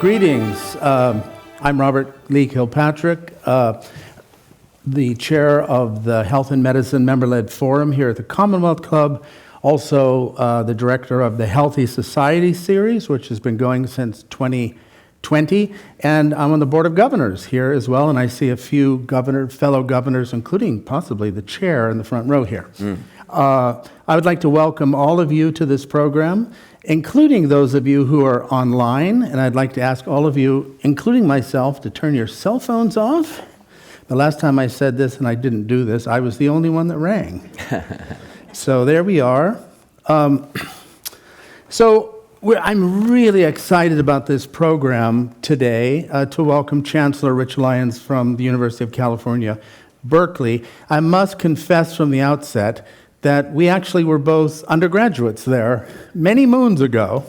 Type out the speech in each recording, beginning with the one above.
Greetings. I'm Robert Lee Kilpatrick, the chair of the Health and Medicine Member-Led Forum here at the Commonwealth Club, also the director of the Healthy Society series, which has been going since 2020, and I'm on the Board of Governors here as well, and I see a few fellow governors, including possibly the chair in the front row here. I would like to welcome all of you to this program, including those of you who are online, and I'd like to ask all of you, including myself, to turn your cell phones off. The last time I said this, and I didn't do this, I was the only one that rang. So there we are. I'm really excited about this program today to welcome Chancellor Rich Lyons from the University of California, Berkeley. I must confess from the outset that we actually were both undergraduates there many moons ago,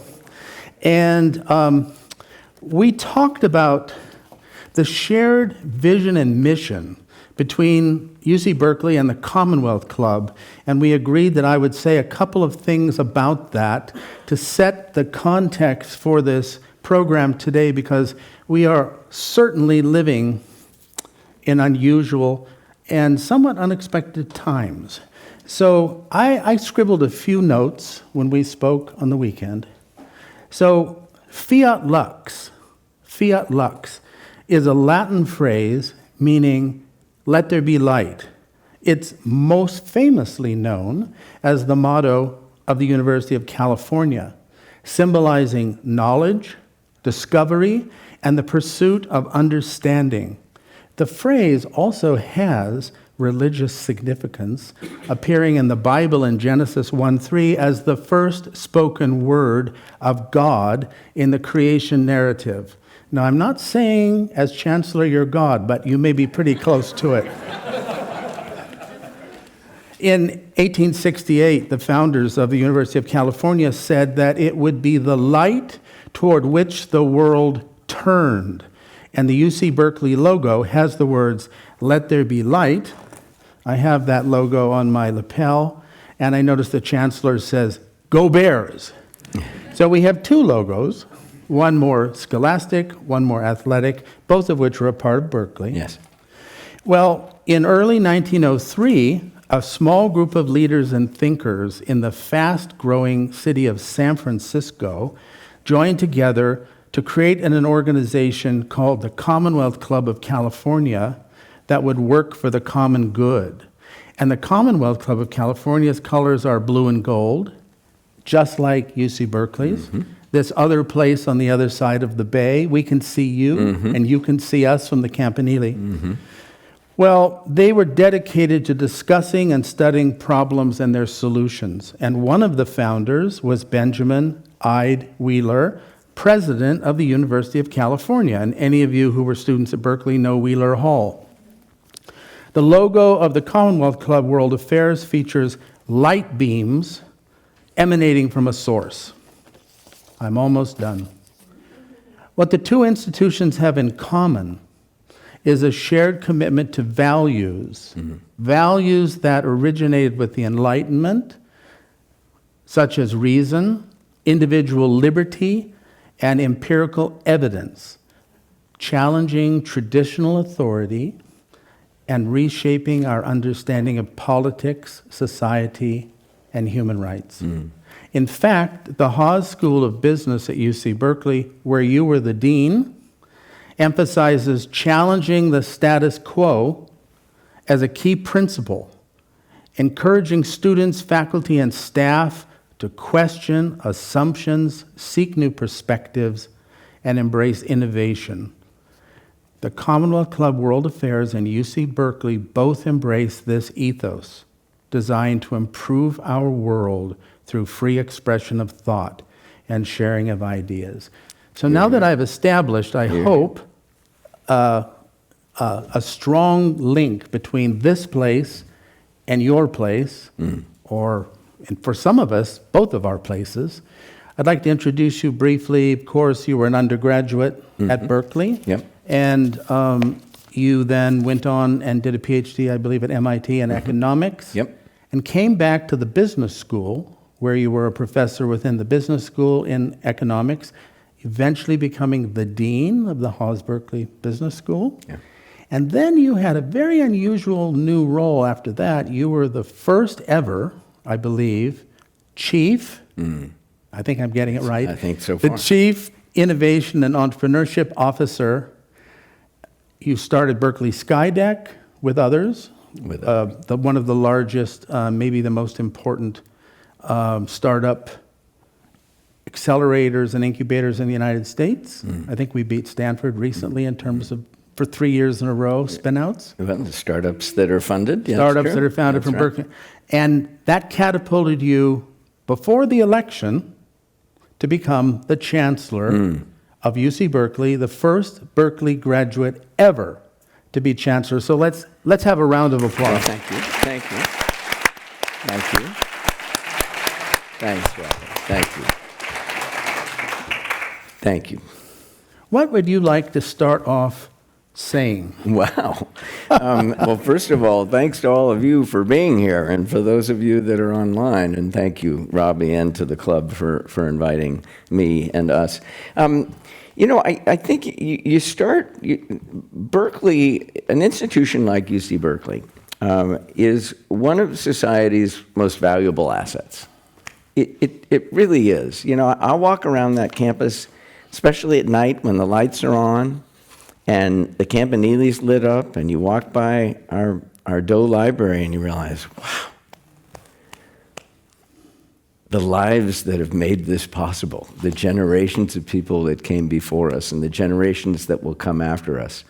and we talked about the shared vision and mission between UC Berkeley and the Commonwealth Club, and we agreed that I would say a couple of things about that to set the context for this program today, because we are certainly living in unusual and somewhat unexpected times. So I scribbled a few notes when we spoke on the weekend. So fiat lux is a Latin phrase meaning let there be light. It's most famously known as the motto of the University of California, symbolizing knowledge, discovery, and the pursuit of understanding. The phrase also has religious significance, appearing in the Bible in Genesis 1:3 as the first spoken word of God in the creation narrative. Now, I'm not saying, as Chancellor, you're God, but you may be pretty close to it. In 1868, the founders of the University of California said that it would be the light toward which the world turned. And the UC Berkeley logo has the words, "Let there be light." I have that logo on my lapel, and I noticed the Chancellor says, "Go Bears." So we have two logos, one more scholastic, one more athletic, both of which are a part of Berkeley. Yes. Well, in early 1903, a small group of leaders and thinkers in the fast-growing city of San Francisco joined together to create an organization called the Commonwealth Club of California that would work for the common good. And the Commonwealth Club of California's colors are blue and gold, just like UC Berkeley's. Mm-hmm. This other place on the other side of the bay, we can see you, and you can see us from the Campanile. Mm-hmm. Well, they were dedicated to discussing and studying problems and their solutions. And one of the founders was Benjamin Ide Wheeler, president of the University of California. And any of you who were students at Berkeley know Wheeler Hall. The logo of the Commonwealth Club World Affairs features light beams emanating from a source. I'm almost done. What the two institutions have in common is a shared commitment to values, values that originated with the Enlightenment, such as reason, individual liberty, and empirical evidence, challenging traditional authority and reshaping our understanding of politics, society, and human rights. In fact, the Haas School of Business at UC Berkeley, where you were the dean, emphasizes challenging the status quo as a key principle, encouraging students, faculty, and staff to question assumptions, seek new perspectives, and embrace innovation. The Commonwealth Club World Affairs and UC Berkeley both embrace this ethos, designed to improve our world through free expression of thought and sharing of ideas. So now that I've established, I hope, a strong link between this place and your place, or and for some of us, both of our places, I'd like to introduce you briefly. Of course, you were an undergraduate at Berkeley. Yep. And you then went on and did a PhD, I believe, at MIT in economics. Yep. And came back to the business school, where you were a professor within the business school in economics. eventually becoming the dean of the Hawes Berkeley Business School. Yeah. And then you had a very unusual new role after that. You were the first ever, I believe, chief, I think I'm getting it right. I think so The far. Chief Innovation and Entrepreneurship Officer. You started Berkeley Skydeck with others, With one of the largest, maybe the most important startup accelerators and incubators in the United States. I think we beat Stanford recently in terms of, for 3 years in a row, spin-outs. Well, the startups that are funded. Yeah, Startups that's that true. are founded That's from right. Berkeley. And that catapulted you, before the election, to become the chancellor of UC Berkeley, the first Berkeley graduate ever to be chancellor. So let's have a round of Well, applause. thank you. Thank you. Thank you. Thanks, Robert. Thank you. Thank you. What would you like to start off saying? Wow. Well, first of all, thanks to all of you for being here, and for those of you that are online, and thank you, Robbie, and to the club for inviting me and us. I think Berkeley, an institution like UC Berkeley, is one of society's most valuable assets. It really is. I walk around that campus, especially at night when the lights are on and the Campanile's lit up, and you walk by our Doe Library and you realize, wow, the lives that have made this possible, the generations of people that came before us and the generations that will come after us,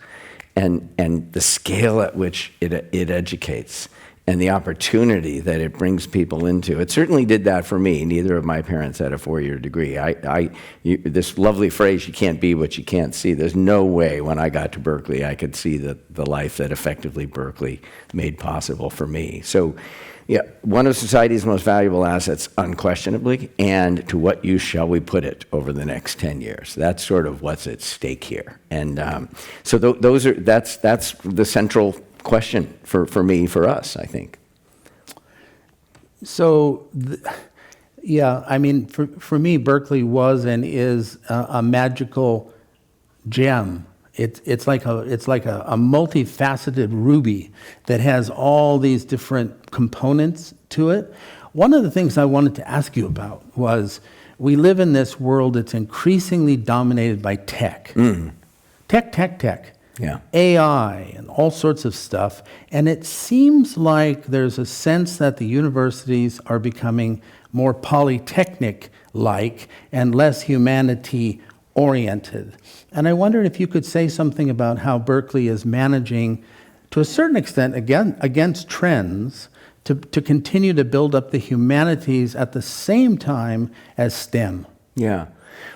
and the scale at which it educates, and the opportunity that it brings people into. It certainly did that for me. Neither of my parents had a 4-year degree. This lovely phrase, you can't be what you can't see. There's no way when I got to Berkeley I could see the life that effectively Berkeley made possible for me. So, yeah, one of society's most valuable assets, unquestionably, and to what use shall we put it over the next 10 years? That's sort of what's at stake here. And so that's the central question for me, for us, I think. So, for me, Berkeley was and is a magical gem. It's like a multifaceted ruby that has all these different components to it. One of the things I wanted to ask you about was, we live in this world that's increasingly dominated by tech. Tech. Yeah. AI and all sorts of stuff. And it seems like there's a sense that the universities are becoming more polytechnic-like and less humanity-oriented. And I wondered if you could say something about how Berkeley is managing, to a certain extent, again, against trends, to continue to build up the humanities at the same time as STEM. Yeah.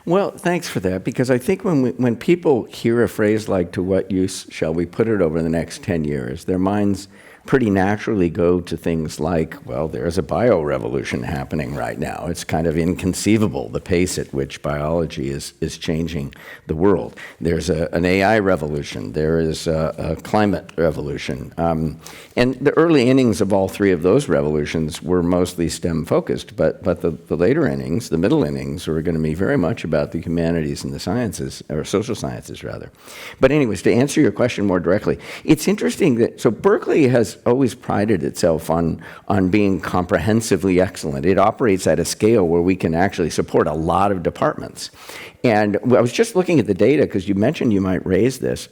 Well, thanks for that, because I think when people hear a phrase like, to what use shall we put it over the next 10 years, their minds pretty naturally go to things like, well, there's a bio-revolution happening right now. It's kind of inconceivable, the pace at which biology is changing the world. There's an AI revolution. There is a climate revolution. And the early innings of all three of those revolutions were mostly STEM-focused, but the later innings, the middle innings, were going to be very much about the humanities and the sciences, or social sciences, rather. But anyways, to answer your question more directly, it's interesting that, so Berkeley has always prided itself on being comprehensively excellent. It operates at a scale where we can actually support a lot of departments. And I was just looking at the data, because you mentioned you might raise this.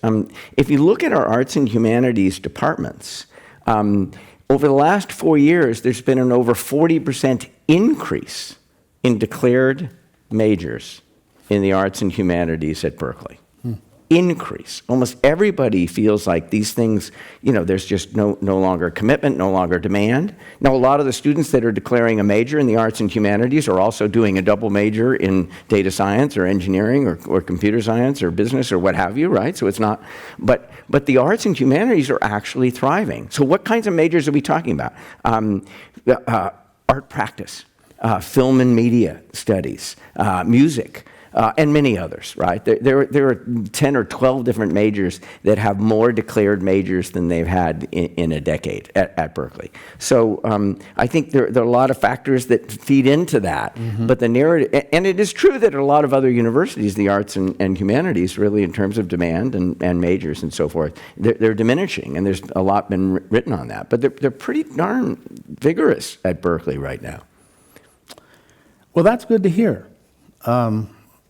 If you look at our arts and humanities departments, over the last 4 years, there's been an over 40% increase in declared majors in the arts and humanities at Berkeley. Increase. Almost everybody feels like these things, there's just no longer commitment, no longer demand. Now, a lot of the students that are declaring a major in the arts and humanities are also doing a double major in data science or engineering or computer science or business or what have you, right? So it's not, but the arts and humanities are actually thriving. So what kinds of majors are we talking about? Art practice, film and media studies, music, and many others, right? There are 10 or 12 different majors that have more declared majors than they've had in a decade at Berkeley. So I think there are a lot of factors that feed into that. But the narrative, and it is true that at a lot of other universities, the arts and humanities, really in terms of demand and majors and so forth, they're diminishing, and there's a lot been written on that. But they're pretty darn vigorous at Berkeley right now. Well, that's good to hear.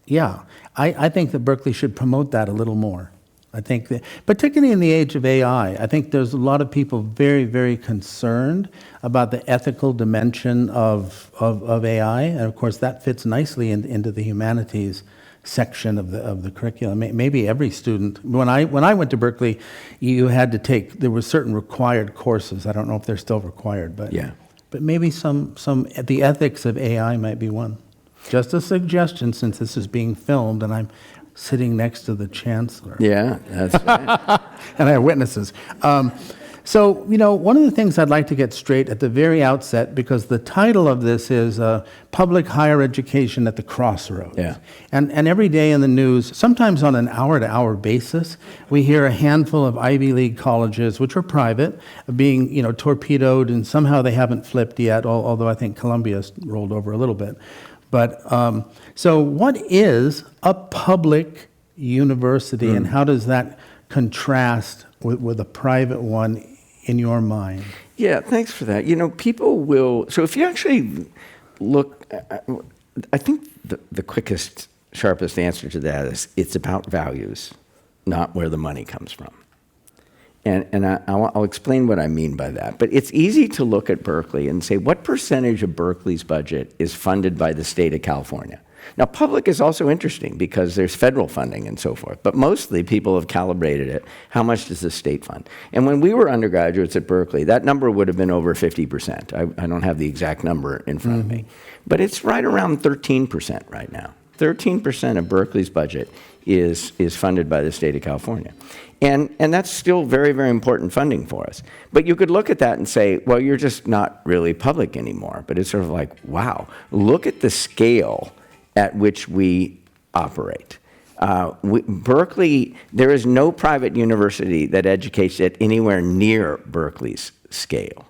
Yeah, I think that Berkeley should promote that a little more. I think that, particularly in the age of AI, I think there's a lot of people very, very concerned about the ethical dimension of AI, and of course that fits nicely into the humanities section of the curriculum. Maybe every student. When I went to Berkeley, you had to take, there were certain required courses. I don't know if they're still required, but Yeah. But maybe some the ethics of AI might be one. Just a suggestion, since this is being filmed and I'm sitting next to the chancellor. Yeah, that's right. And I have witnesses. So, one of the things I'd like to get straight at the very outset, because the title of this is Public Higher Education at the Crossroads. Yeah. And every day in the news, sometimes on an hour-to-hour basis, we hear a handful of Ivy League colleges, which are private, being, torpedoed, and somehow they haven't flipped yet, although I think Columbia's rolled over a little bit. But so what is a public university, and how does that contrast with a private one in your mind? Yeah, thanks for that. People will, so if you actually look, I think the quickest, sharpest answer to that is it's about values, not where the money comes from. And I'll explain what I mean by that. But it's easy to look at Berkeley and say, what percentage of Berkeley's budget is funded by the state of California? Now, public is also interesting because there's federal funding and so forth, but mostly people have calibrated it. How much does the state fund? And when we were undergraduates at Berkeley, that number would have been over 50%. I don't have the exact number in front of me, but it's right around 13% right now. 13% of Berkeley's budget is funded by the state of California. And that's still very, very important funding for us. But you could look at that and say, well, you're just not really public anymore. But it's sort of like, wow, look at the scale at which we operate. Berkeley, there is no private university that educates at anywhere near Berkeley's scale,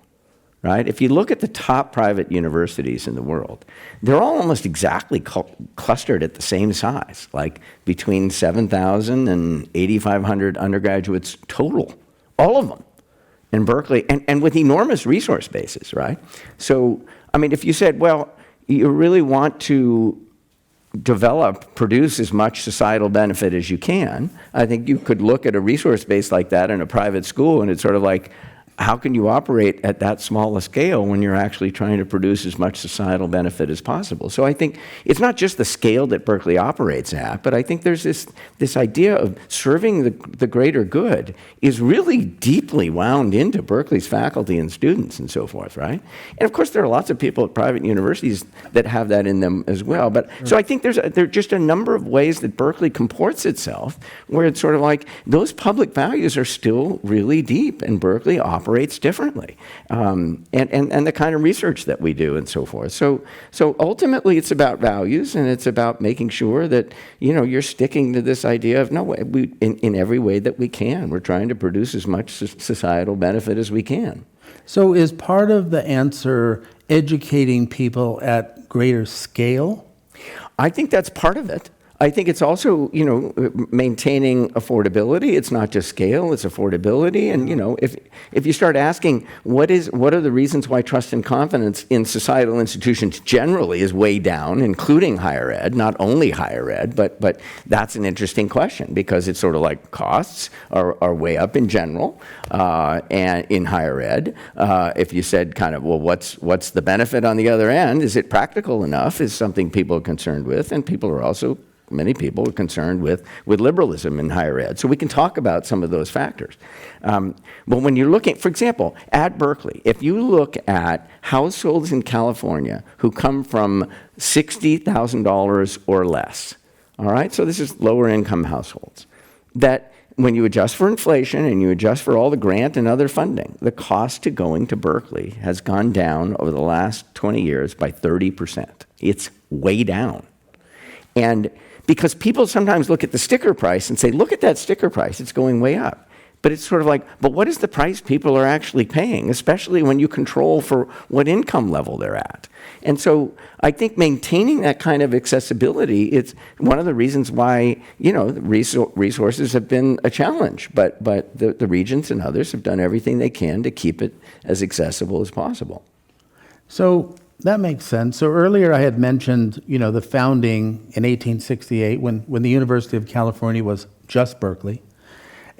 right? If you look at the top private universities in the world, they're all almost exactly clustered at the same size, like between 7,000 and 8,500 undergraduates total, all of them in Berkeley, and with enormous resource bases, right? So, if you said, well, you really want to produce as much societal benefit as you can, I think you could look at a resource base like that in a private school, and it's sort of like, how can you operate at that small a scale when you're actually trying to produce as much societal benefit as possible? So I think it's not just the scale that Berkeley operates at, but I think there's this idea of serving the greater good is really deeply wound into Berkeley's faculty and students and so forth, right? And of course, there are lots of people at private universities that have that in them as well. But so I think there are just a number of ways that Berkeley comports itself where it's sort of like those public values are still really deep, and Berkeley operates differently, and the kind of research that we do and so forth. So ultimately, it's about values, and it's about making sure that you're sticking to this idea of in every way that we can. We're trying to produce as much societal benefit as we can. So is part of the answer educating people at greater scale? I think that's part of it. I think it's also, maintaining affordability. It's not just scale, it's affordability. And, if you start asking what are the reasons why trust and confidence in societal institutions generally is way down, including higher ed, not only higher ed, but that's an interesting question because it's sort of like costs are way up in general and in higher ed. If you said kind of, well, what's the benefit on the other end? Is it practical enough? Is something people are concerned with, and many people are concerned with liberalism in higher ed. So we can talk about some of those factors. But when you're looking, for example, at Berkeley, if you look at households in California who come from $60,000 or less, all right? So this is lower income households, that when you adjust for inflation and you adjust for all the grant and other funding, the cost to going to Berkeley has gone down over the last 20 years by 30%. It's way down. And because people sometimes look at the sticker price and say, look at that sticker price, it's going way up. But it's sort of like, but what is the price people are actually paying, especially when you control for what income level they're at? And so I think maintaining that kind of accessibility, it's one of the reasons why, the resources have been a challenge. But the Regents and others have done everything they can to keep it as accessible as possible. So that makes sense. So earlier I had mentioned, the founding in 1868 when the University of California was just Berkeley.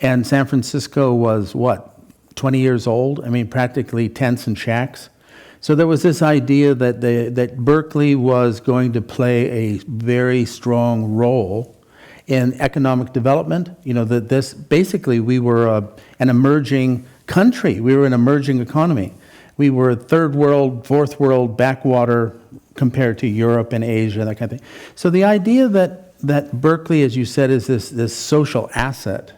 And San Francisco was, 20 years old? I mean, practically tents and shacks. So there was this idea that Berkeley was going to play a very strong role in economic development. Basically we were an emerging country. We were an emerging economy. We were third world, fourth world, backwater compared to Europe and Asia, that kind of thing. So the idea that Berkeley, as you said, is this social asset,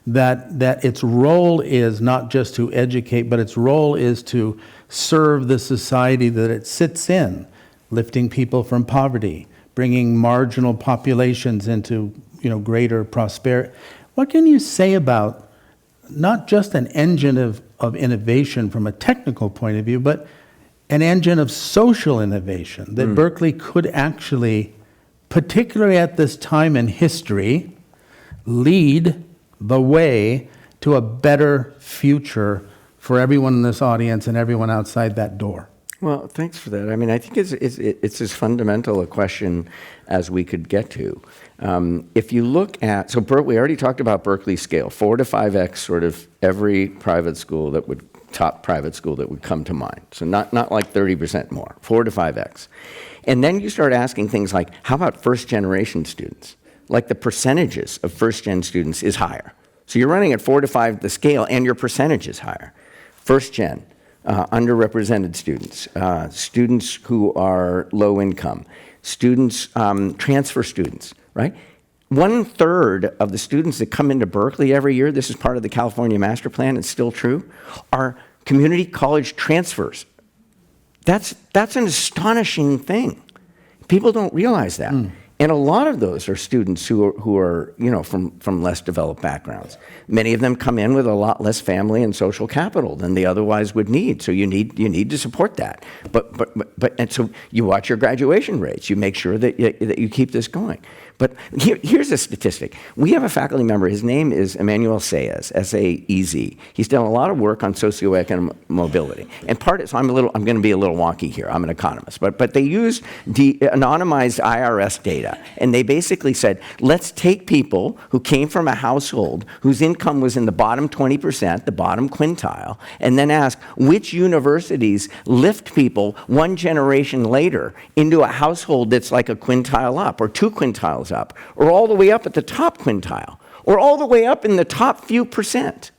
that its role is not just to educate, but its role is to serve the society that it sits in, lifting people from poverty, bringing marginal populations into greater prosperity. What can you say about not just an engine of innovation from a technical point of view, but an engine of social innovation that Berkeley could actually, particularly at this time in history, lead the way to a better future for everyone in this audience and everyone outside that door? Well, thanks for that. I mean, I think it's as fundamental a question as we could get to. If you look at, we already talked about Berkeley's scale, 4 to 5x sort of every top private school that would come to mind. So not like 30% more, 4 to 5x. And then you start asking things like, how about first generation students? Like the percentages of first-gen students is higher. So you're running at 4 to 5 the scale, and your percentage is higher. First-gen, underrepresented students, students who are low income, students, transfer students, right? 1/3 of the students that come into Berkeley every year, this is part of the California Master Plan, it's still true, are community college transfers. That's an astonishing thing. People don't realize that. And a lot of those are students who are from less developed backgrounds. Many of them come in with a lot less family and social capital than they otherwise would need. So you need to support that. And so you watch your graduation rates. You make sure that you keep this going. But here's a statistic. We have a faculty member. His name is Emmanuel Saez, S-A-E-Z. He's done a lot of work on socioeconomic mobility. And so I'm going to be a little wonky here. I'm an economist. But they used anonymized IRS data. And they basically said, let's take people who came from a household whose income was in the bottom 20%, the bottom quintile, and then ask which universities lift people one generation later into a household that's like a quintile up or 2 quintiles up, or all the way up at the top quintile, or all the way up in the top few percent.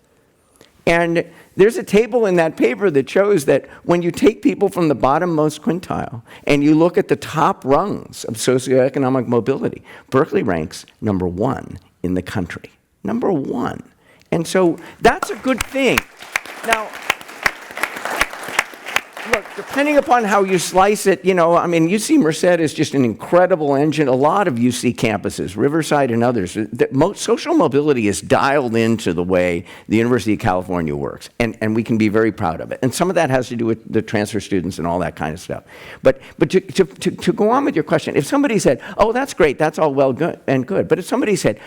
And there's a table in that paper that shows that when you take people from the bottommost quintile and you look at the top rungs of socioeconomic mobility, Berkeley ranks number 1 in the country. Number 1. And so that's a good thing. Now, look, depending upon how you slice it, UC Merced is just an incredible engine. A lot of UC campuses, Riverside and others, social mobility is dialed into the way the University of California works, and we can be very proud of it. And some of that has to do with the transfer students and all that kind of stuff. But to go on with your question, if somebody said, oh, that's great, that's all well good and good, but if somebody said,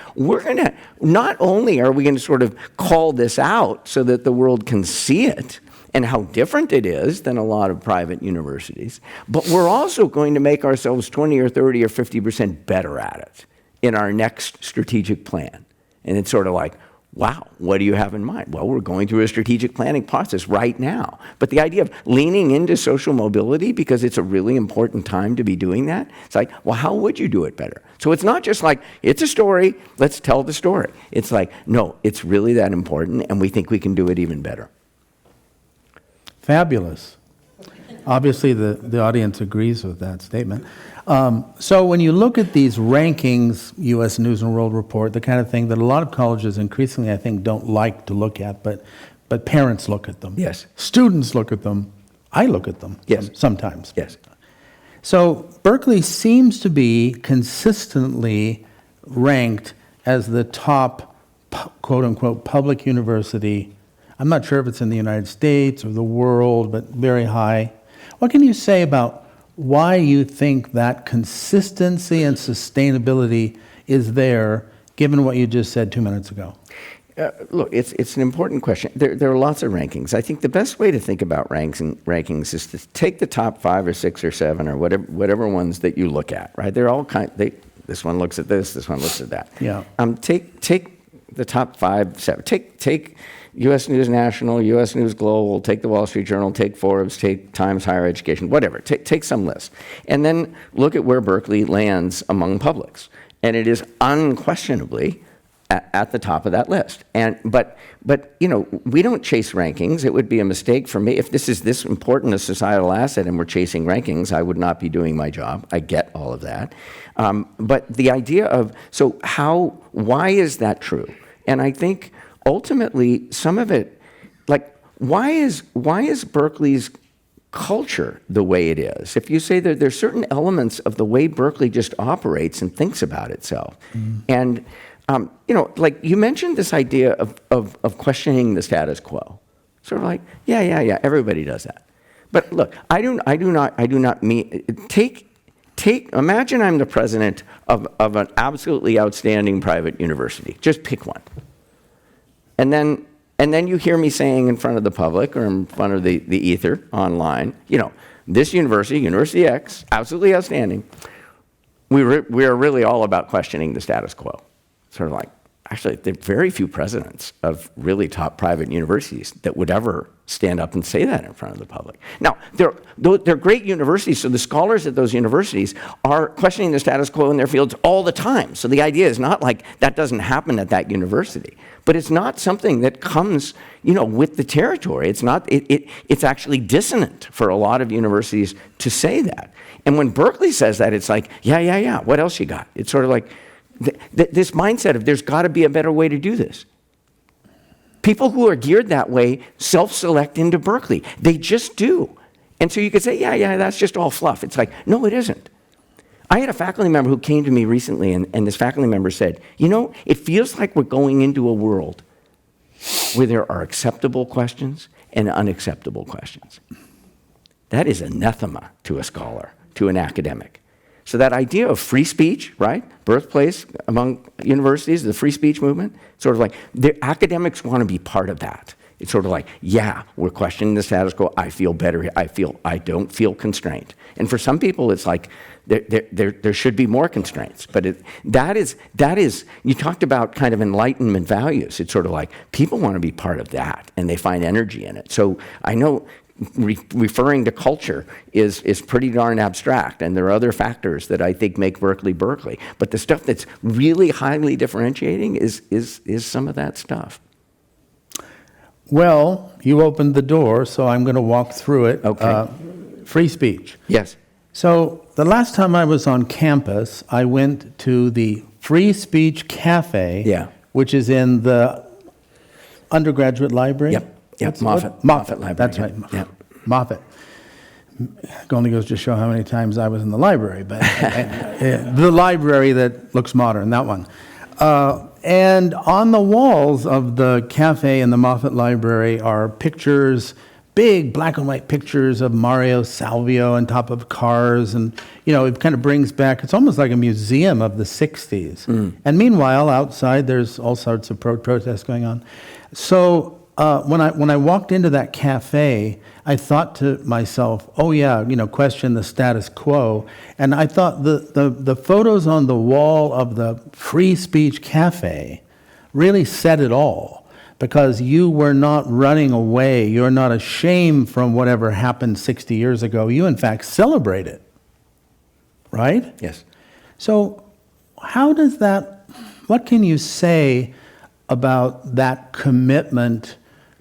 not only are we going to sort of call this out so that the world can see it, and how different it is than a lot of private universities, but we're also going to make ourselves 20 or 30 or 50% better at it in our next strategic plan. And it's sort of like, wow, what do you have in mind? Well, we're going through a strategic planning process right now. But the idea of leaning into social mobility because it's a really important time to be doing that, it's like, well, how would you do it better? So it's not just like, it's a story, let's tell the story. It's like, no, it's really that important, and we think we can do it even better. Fabulous. Obviously, the audience agrees with that statement. So when you look at these rankings, U.S. News and World Report, the kind of thing that a lot of colleges increasingly, I think, don't like to look at, but parents look at them. Yes. Students look at them. I look at them. Yes. Sometimes. Yes. So Berkeley seems to be consistently ranked as the top, quote unquote, public university. I'm not sure if it's in the United States or the world, but very high. What can you say about why you think that consistency and sustainability is there, given what you just said 2 minutes ago? Look, it's an important question. There are lots of rankings. I think the best way to think about rankings is to take the top 5 or 6 or 7 or whatever ones that you look at, right? They're all this one looks at this one looks at that. Yeah. Take the top 5, 7. Take U.S. News National, U.S. News Global, take the Wall Street Journal, take Forbes, take Times Higher Education, whatever. Take some list. And then look at where Berkeley lands among publics. And it is unquestionably at the top of that list. But we don't chase rankings. It would be a mistake for me. If this is this important a societal asset and we're chasing rankings, I would not be doing my job. I get all of that. But the idea of, why is that true? And I think ultimately some of it, like, why is Berkeley's culture the way it is? If you say that there's certain elements of the way Berkeley just operates and thinks about itself. And like you mentioned this idea of questioning the status quo. Sort of like, yeah, everybody does that. But look, I do not mean, imagine I'm the president of an absolutely outstanding private university. Just pick one. And then you hear me saying in front of the public or in front of the ether online, this university, University X, absolutely outstanding. We are really all about questioning the status quo. Sort of like, actually, there are very few presidents of really top private universities that would ever stand up and say that in front of the public. Now, they're great universities, so the scholars at those universities are questioning the status quo in their fields all the time. So the idea is not like that doesn't happen at that university, but it's not something that comes, with the territory. It's not. It's actually dissonant for a lot of universities to say that. And when Berkeley says that, it's like, yeah. What else you got? It's sort of like this mindset of there's got to be a better way to do this. People who are geared that way self-select into Berkeley. They just do. And so you could say, yeah, that's just all fluff. It's like, no, it isn't. I had a faculty member who came to me recently, and this faculty member said, it feels like we're going into a world where there are acceptable questions and unacceptable questions. That is anathema to a scholar, to an academic. So that idea of free speech, right? Birthplace among universities, the free speech movement, sort of like the academics want to be part of that. It's sort of like, yeah, we're questioning the status quo. I feel better. I don't feel constrained. And for some people, it's like there should be more constraints. But that is. You talked about kind of enlightenment values. It's sort of like people want to be part of that, and they find energy in it. So I know. Referring to culture is pretty darn abstract, and there are other factors that I think make Berkeley Berkeley. But the stuff that's really highly differentiating is some of that stuff. Well, you opened the door, so I'm going to walk through it. Okay. Free speech. Yes. So the last time I was on campus, I went to the Free Speech Cafe, which is in the undergraduate library. Yep. Moffitt Library. That's right. Yep. Moffitt. It only goes to show how many times I was in the library, but the library that looks modern, that one. And on the walls of the cafe in the Moffitt Library are pictures, big black and white pictures of Mario Salvio on top of cars. And, it kind of brings back, it's almost like a museum of the 60s. And meanwhile, outside, there's all sorts of protests going on. So when I walked into that cafe, I thought to myself, oh yeah, question the status quo. And I thought the photos on the wall of the Free Speech Cafe really said it all, because you were not running away. You're not ashamed from whatever happened 60 years ago. You, in fact, celebrate it, right? Yes. So what can you say about that commitment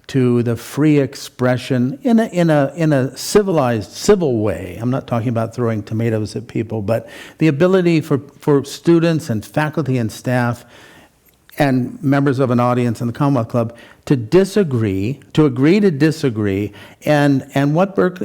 to the free expression in a civilized, civil way? I'm not talking about throwing tomatoes at people, but the ability for students and faculty and staff and members of an audience in the Commonwealth Club to agree to disagree, and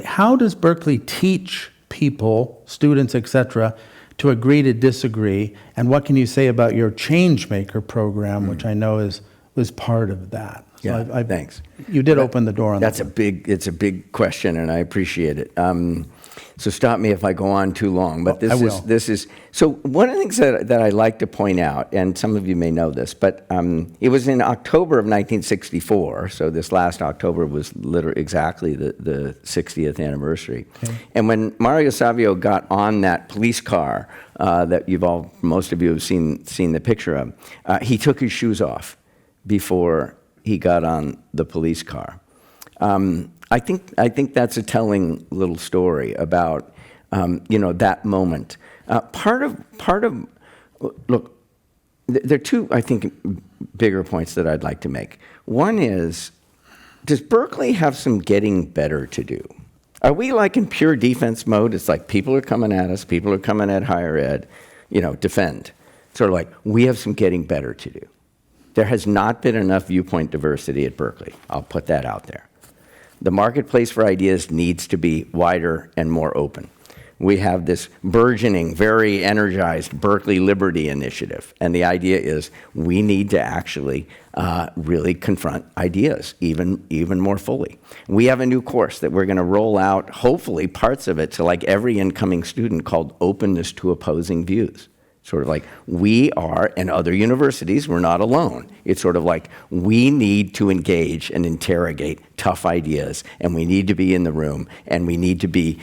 how does Berkeley teach people, students, etc., to agree to disagree? And what can you say about your Changemaker program, which I know was part of that? So Yeah, thanks. You did open the door on that. It's a big question, and I appreciate it. So stop me if I go on too long. But I will. So one of the things that I like to point out, and some of you may know this, but it was in October of 1964. So this last October was literally exactly the 60th anniversary. Okay. And when Mario Savio got on that police car that most of you have seen the picture of, he took his shoes off before he got on the police car. I think that's a telling little story about that moment. Look, there are two, I think, bigger points that I'd like to make. One is, does Berkeley have some getting better to do? Are we like in pure defense mode? It's like people are coming at us, people are coming at higher ed, defend. Sort of like, we have some getting better to do. There has not been enough viewpoint diversity at Berkeley. I'll put that out there. The marketplace for ideas needs to be wider and more open. We have this burgeoning, very energized Berkeley Liberty Initiative, and the idea is we need to actually really confront ideas even more fully. We have a new course that we're going to roll out, hopefully parts of it, to like every incoming student, called Openness to Opposing Views. Sort of like, we are, and other universities, we're not alone. It's sort of like, we need to engage and interrogate tough ideas, and we need to be in the room, and we need to be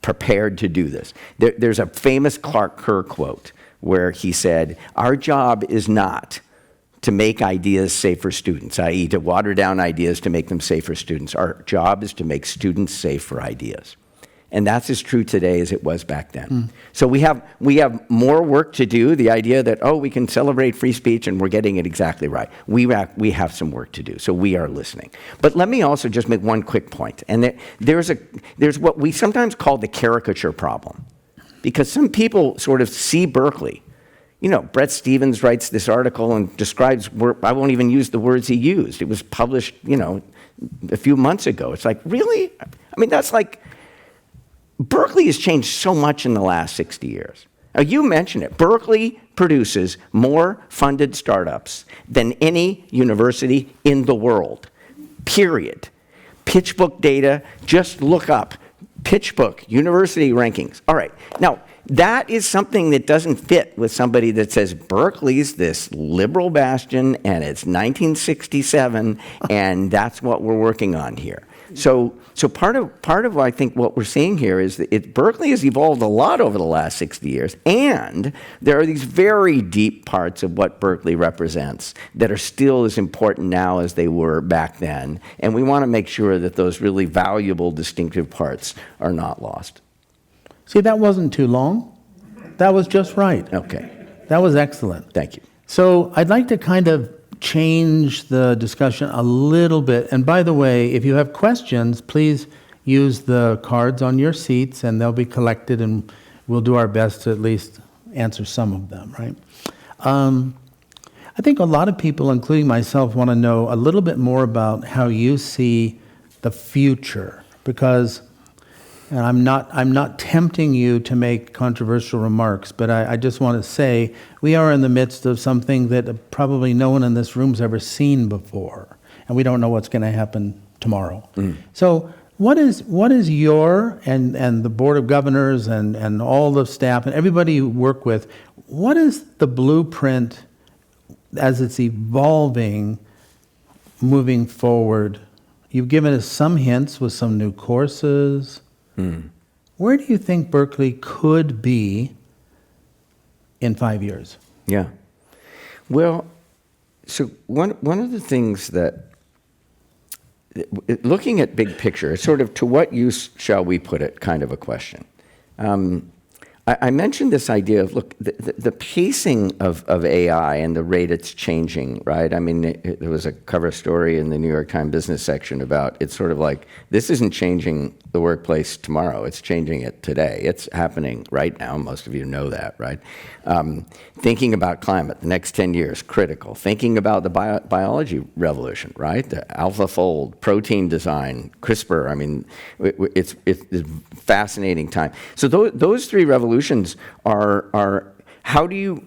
prepared to do this. There's a famous Clark Kerr quote where he said, our job is not to make ideas safe for students, i.e. to water down ideas to make them safe for students. Our job is to make students safe for ideas. And that's as true today as it was back then. So we have more work to do. The idea that, we can celebrate free speech and we're getting it exactly right. We have some work to do, so we are listening. But let me also just make one quick point. And there's what we sometimes call the caricature problem. Because some people sort of see Berkeley. Bret Stephens writes this article and describes I won't even use the words he used. It was published, a few months ago. It's like, really? I mean, that's like, Berkeley has changed so much in the last 60 years. Now, you mentioned it. Berkeley produces more funded startups than any university in the world, period. PitchBook data, just look up PitchBook university rankings. All right. Now, that is something that doesn't fit with somebody that says Berkeley's this liberal bastion and it's 1967 and that's what we're working on here. So part of I think what we're seeing here is that Berkeley has evolved a lot over the last 60 years, and there are these very deep parts of what Berkeley represents that are still as important now as they were back then, and we want to make sure that those really valuable, distinctive parts are not lost. See, that wasn't too long. That was just right. Okay. That was excellent. Thank you. So I'd like to kind of change the discussion a little bit. And by the way, if you have questions, please use the cards on your seats and they'll be collected and we'll do our best to at least answer some of them, right? I think a lot of people, including myself, want to know a little bit more about how you see the future, because and I'm not tempting you to make controversial remarks, but I just want to say we are in the midst of something that probably no one in this room's ever seen before, and we don't know what's going to happen tomorrow. So what is your and the Board of Governors and all the staff and everybody you work with, what is the blueprint as it's evolving moving forward? You've given us some hints with some new courses. Where do you think Berkeley could be in 5 years? Yeah. Well, so one of the things that, looking at big picture, it's sort of to what use shall we put it kind of a question. I mentioned this idea of, look, the pacing of AI and the rate it's changing, right? I mean, there was a cover story in the New York Times business section about, it's sort of like, this isn't changing the workplace tomorrow, it's changing it today. It's happening right now, most of you know that, right? Thinking about climate, the next 10 years, critical. Thinking about the biology revolution, right? The AlphaFold, protein design, CRISPR, I mean, it's a fascinating time. So those three revolutions are how do you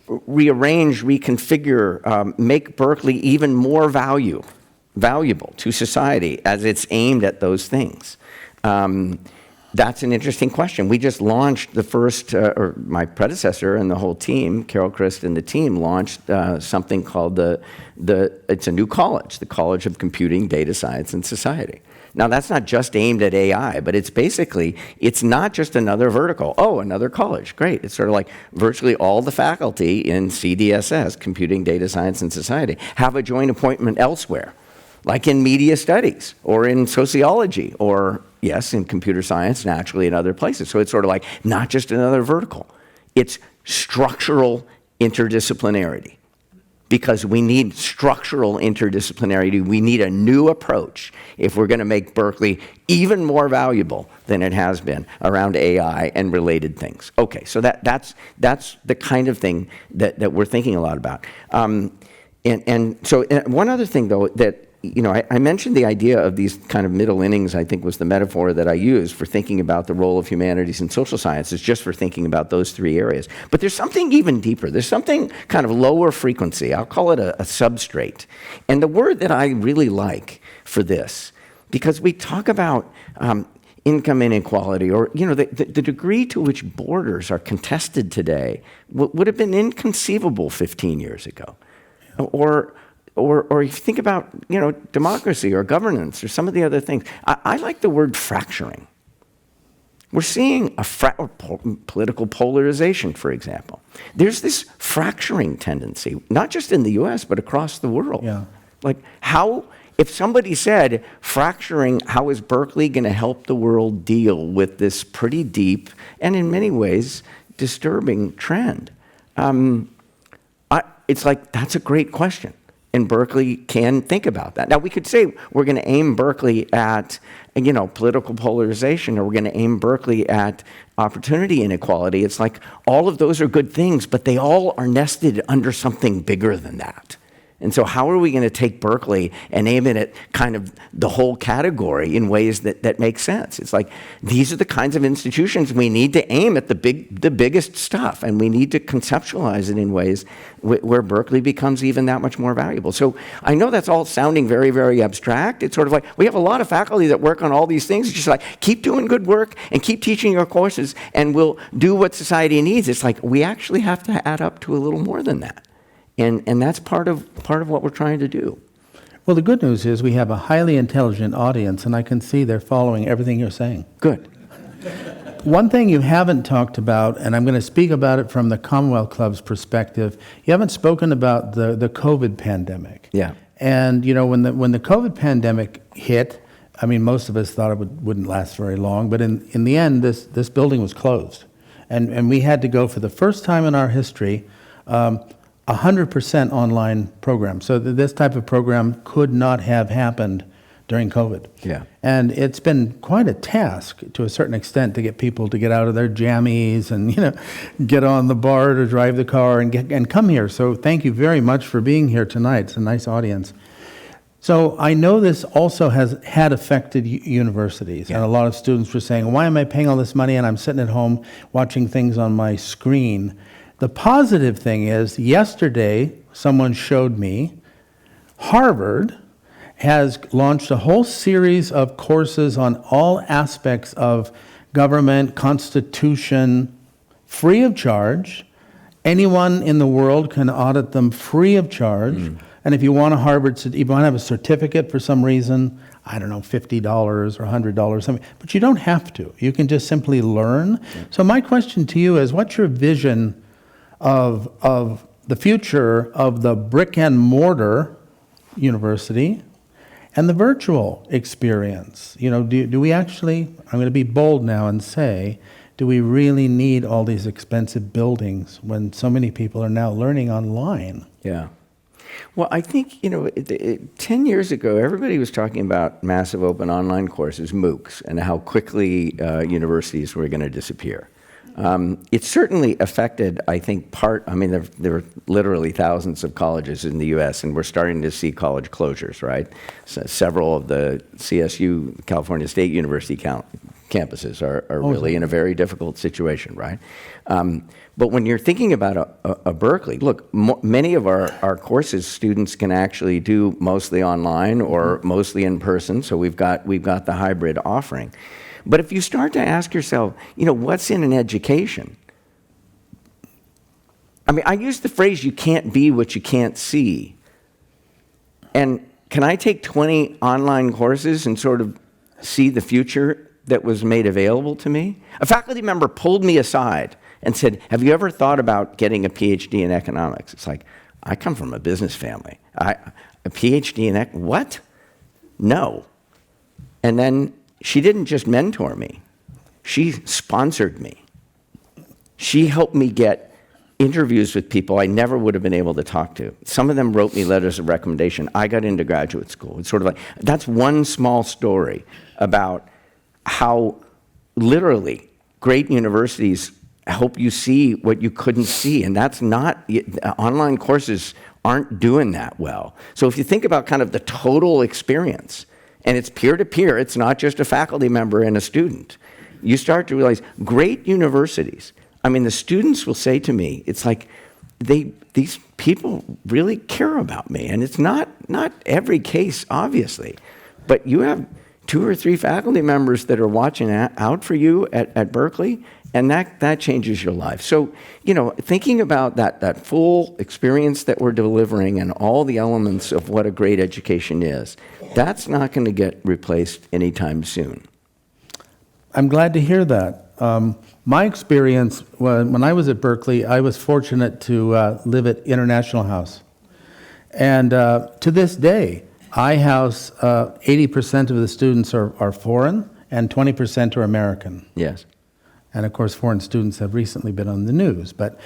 rearrange, reconfigure, make Berkeley even more valuable to society as it's aimed at those things? That's an interesting question. We just launched the first, or my predecessor and the whole team, Carol Christ and the team, launched something called it's a new college, the College of Computing, Data Science, and Society. Now, that's not just aimed at AI, but it's basically, it's not just another vertical. Oh, another college, great. It's sort of like virtually all the faculty in CDSS, Computing, Data Science, and Society, have a joint appointment elsewhere, like in media studies or in sociology or, yes, in computer science, naturally in other places. So it's sort of like not just another vertical. It's structural interdisciplinarity. Because we need structural interdisciplinarity. We need a new approach if we're going to make Berkeley even more valuable than it has been around AI and related things. Okay, so that's the kind of thing that we're thinking a lot about. And so one other thing, though, that I mentioned the idea of these kind of middle innings, I think was the metaphor that I used for thinking about the role of humanities and social sciences, just for thinking about those three areas. But there's something even deeper. There's something kind of lower frequency. I'll call it a substrate. And the word that I really like for this, because we talk about income inequality, or the degree to which borders are contested today would have been inconceivable 15 years ago. Or if you think about, democracy or governance or some of the other things. I like the word fracturing. We're seeing political polarization, for example. There's this fracturing tendency, not just in the US, but across the world. Yeah. Like if somebody said, fracturing, how is Berkeley going to help the world deal with this pretty deep and in many ways disturbing trend? It's like, that's a great question. And Berkeley can think about that. Now, we could say we're going to aim Berkeley at, political polarization, or we're going to aim Berkeley at opportunity inequality. It's like all of those are good things, but they all are nested under something bigger than that. And so how are we going to take Berkeley and aim it at kind of the whole category in ways that make sense? It's like, these are the kinds of institutions we need to aim at the biggest stuff, and we need to conceptualize it in ways where Berkeley becomes even that much more valuable. So I know that's all sounding very, very abstract. It's sort of like, we have a lot of faculty that work on all these things. It's just like, keep doing good work and keep teaching your courses, and we'll do what society needs. It's like, we actually have to add up to a little more than that. And that's part of what we're trying to do. Well, the good news is we have a highly intelligent audience, and I can see they're following everything you're saying. Good. One thing you haven't talked about, and I'm going to speak about it from the Commonwealth Club's perspective, you haven't spoken about the COVID pandemic. Yeah. And, when the COVID pandemic hit, I mean, most of us thought it wouldn't last very long, but in the end, this building was closed. And we had to go, for the first time in our history, 100% online program. So this type of program could not have happened during COVID. Yeah. And it's been quite a task to a certain extent to get people to get out of their jammies and, get on the BART or drive the car and come here. So thank you very much for being here tonight. It's a nice audience. So I know this also had affected universities, and a lot of students were saying, why am I paying all this money and I'm sitting at home watching things on my screen? The positive thing is, yesterday, someone showed me, Harvard has launched a whole series of courses on all aspects of government, constitution, free of charge. Anyone in the world can audit them free of charge. And if you want if you want to have a certificate for some reason, I don't know, $50 or $100, something, but you don't have to. You can just simply learn. So my question to you is, what's your vision of the future of the brick and mortar university and the virtual experience? Do we actually, I'm going to be bold now and say, do we really need all these expensive buildings when so many people are now learning online? Yeah. Well, I think, 10 years ago, everybody was talking about massive open online courses, MOOCs, and how quickly universities were going to disappear. It certainly affected, I think, there were literally thousands of colleges in the U.S., and we're starting to see college closures, right? So several of the CSU, California State University campuses are really in a very difficult situation, right? But when you're thinking about a Berkeley, look, many of our courses students can actually do mostly online or mostly in person, so we've got the hybrid offering. But if you start to ask yourself, what's in an education? I mean, I use the phrase, you can't be what you can't see. And can I take 20 online courses and sort of see the future that was made available to me? A faculty member pulled me aside and said, have you ever thought about getting a PhD in economics? It's like, I come from a business family. A PhD in what? No. And then she didn't just mentor me. She sponsored me. She helped me get interviews with people I never would have been able to talk to. Some of them wrote me letters of recommendation. I got into graduate school. It's sort of like, that's one small story about how literally great universities help you see what you couldn't see. And that's not, online courses aren't doing that well. So if you think about kind of the total experience, and it's peer-to-peer, it's not just a faculty member and a student, you start to realize great universities, I mean, the students will say to me, it's like, these people really care about me. And it's not every case, obviously, but you have 2 or 3 faculty members that are watching out for you at Berkeley, and that changes your life. So, thinking about that full experience that we're delivering and all the elements of what a great education is, that's not going to get replaced anytime soon. I'm glad to hear that. My experience, when I was at Berkeley, I was fortunate to live at International House. And to this day, I house 80% of the students are foreign and 20% are American. Yes. And of course, foreign students have recently been on the news. But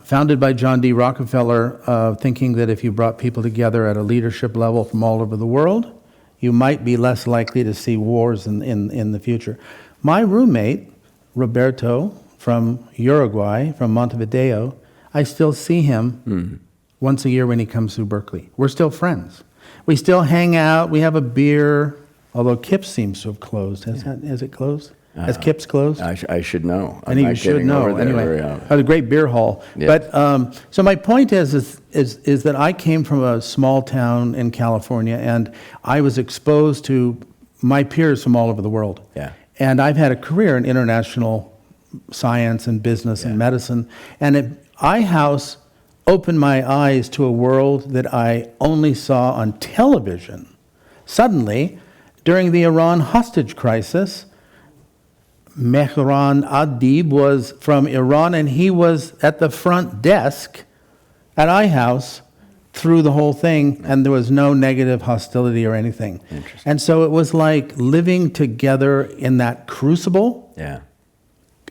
founded by John D. Rockefeller, thinking that if you brought people together at a leadership level from all over the world, you might be less likely to see wars in the future. My roommate, Roberto, from Uruguay, from Montevideo, I still see him once a year when he comes through Berkeley. We're still friends. We still hang out. We have a beer, although Kips seems to have closed. Has it closed? Has Kips closed? I should know. And you should know. Anyway, a great beer hall. Yeah. But so my point is that I came from a small town in California, and I was exposed to my peers from all over the world. Yeah. And I've had a career in international science and business and medicine. And iHouse opened my eyes to a world that I only saw on television. Suddenly, during the Iran hostage crisis, Mehran Adib was from Iran, and he was at the front desk at iHouse through the whole thing, and there was no negative hostility or anything. And so it was like living together in that crucible. Yeah.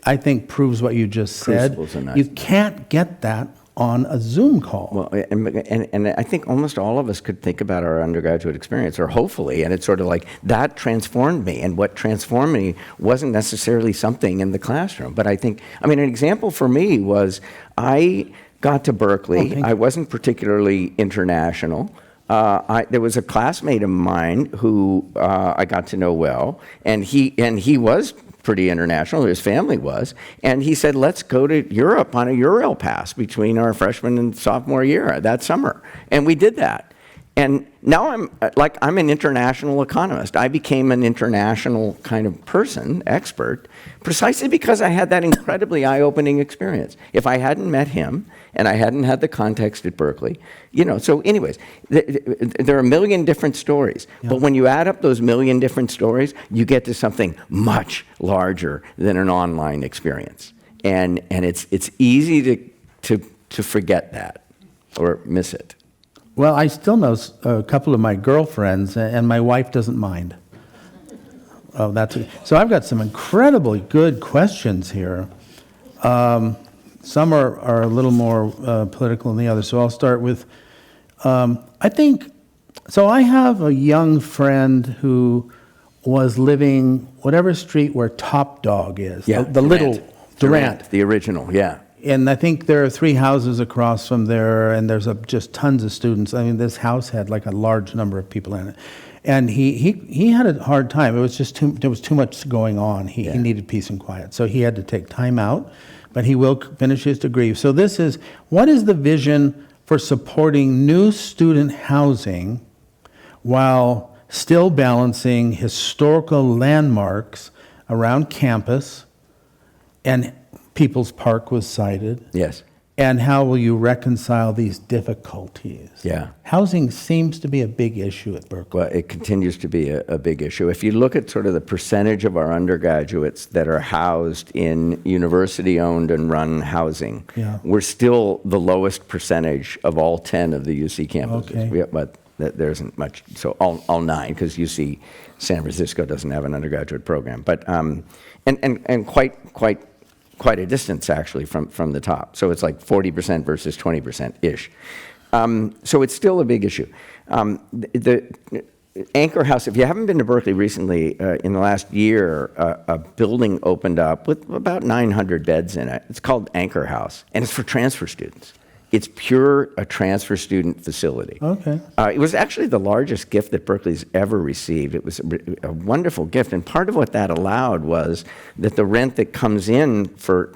I think proves what you just said. You can't get that on a Zoom call. Well, and I think almost all of us could think about our undergraduate experience, or hopefully, and it's sort of like, that transformed me, and what transformed me wasn't necessarily something in the classroom, but an example for me was, I got to Berkeley. I wasn't particularly international. There was a classmate of mine who I got to know well, and he was pretty international, his family was, and he said, let's go to Europe on a Eurail pass between our freshman and sophomore year that summer. And we did that. And now I'm an international economist. I became an international kind of person, expert, precisely because I had that incredibly eye-opening experience. If I hadn't met him, and I hadn't had the context at Berkeley, so anyways, there are a million different stories. Yeah. But when you add up those million different stories, you get to something much larger than an online experience. And it's easy to forget that or miss it. Well, I still know a couple of my girlfriends, and my wife doesn't mind. Oh, so I've got some incredibly good questions here. Some are a little more political than the others, so I'll start with, I have a young friend who was living whatever street where Top Dog is, the little Durant. The original, yeah. And I think there are 3 houses across from there, and there's just tons of students. I mean, this house had like a large number of people in it. And he had a hard time. It was just there was too much going on. He needed peace and quiet. So he had to take time out, but he will finish his degree. So what is the vision for supporting new student housing while still balancing historical landmarks around campus, and People's Park was cited. Yes. And how will you reconcile these difficulties? Yeah. Housing seems to be a big issue at Berkeley. Well, it continues to be a big issue. If you look at sort of the percentage of our undergraduates that are housed in university-owned and run housing, we're still the lowest percentage of all 10 of the UC campuses. Okay. But there isn't much, so all 9, because UC San Francisco doesn't have an undergraduate program. But and quite a distance actually from the top. So it's like 40% versus 20%-ish. So it's still a big issue. The Anchor House, if you haven't been to Berkeley recently, in the last year, a building opened up with about 900 beds in it. It's called Anchor House, and it's for transfer students. It's a transfer student facility. Okay. It was actually the largest gift that Berkeley's ever received. It was a wonderful gift, and part of what that allowed was that the rent that comes in for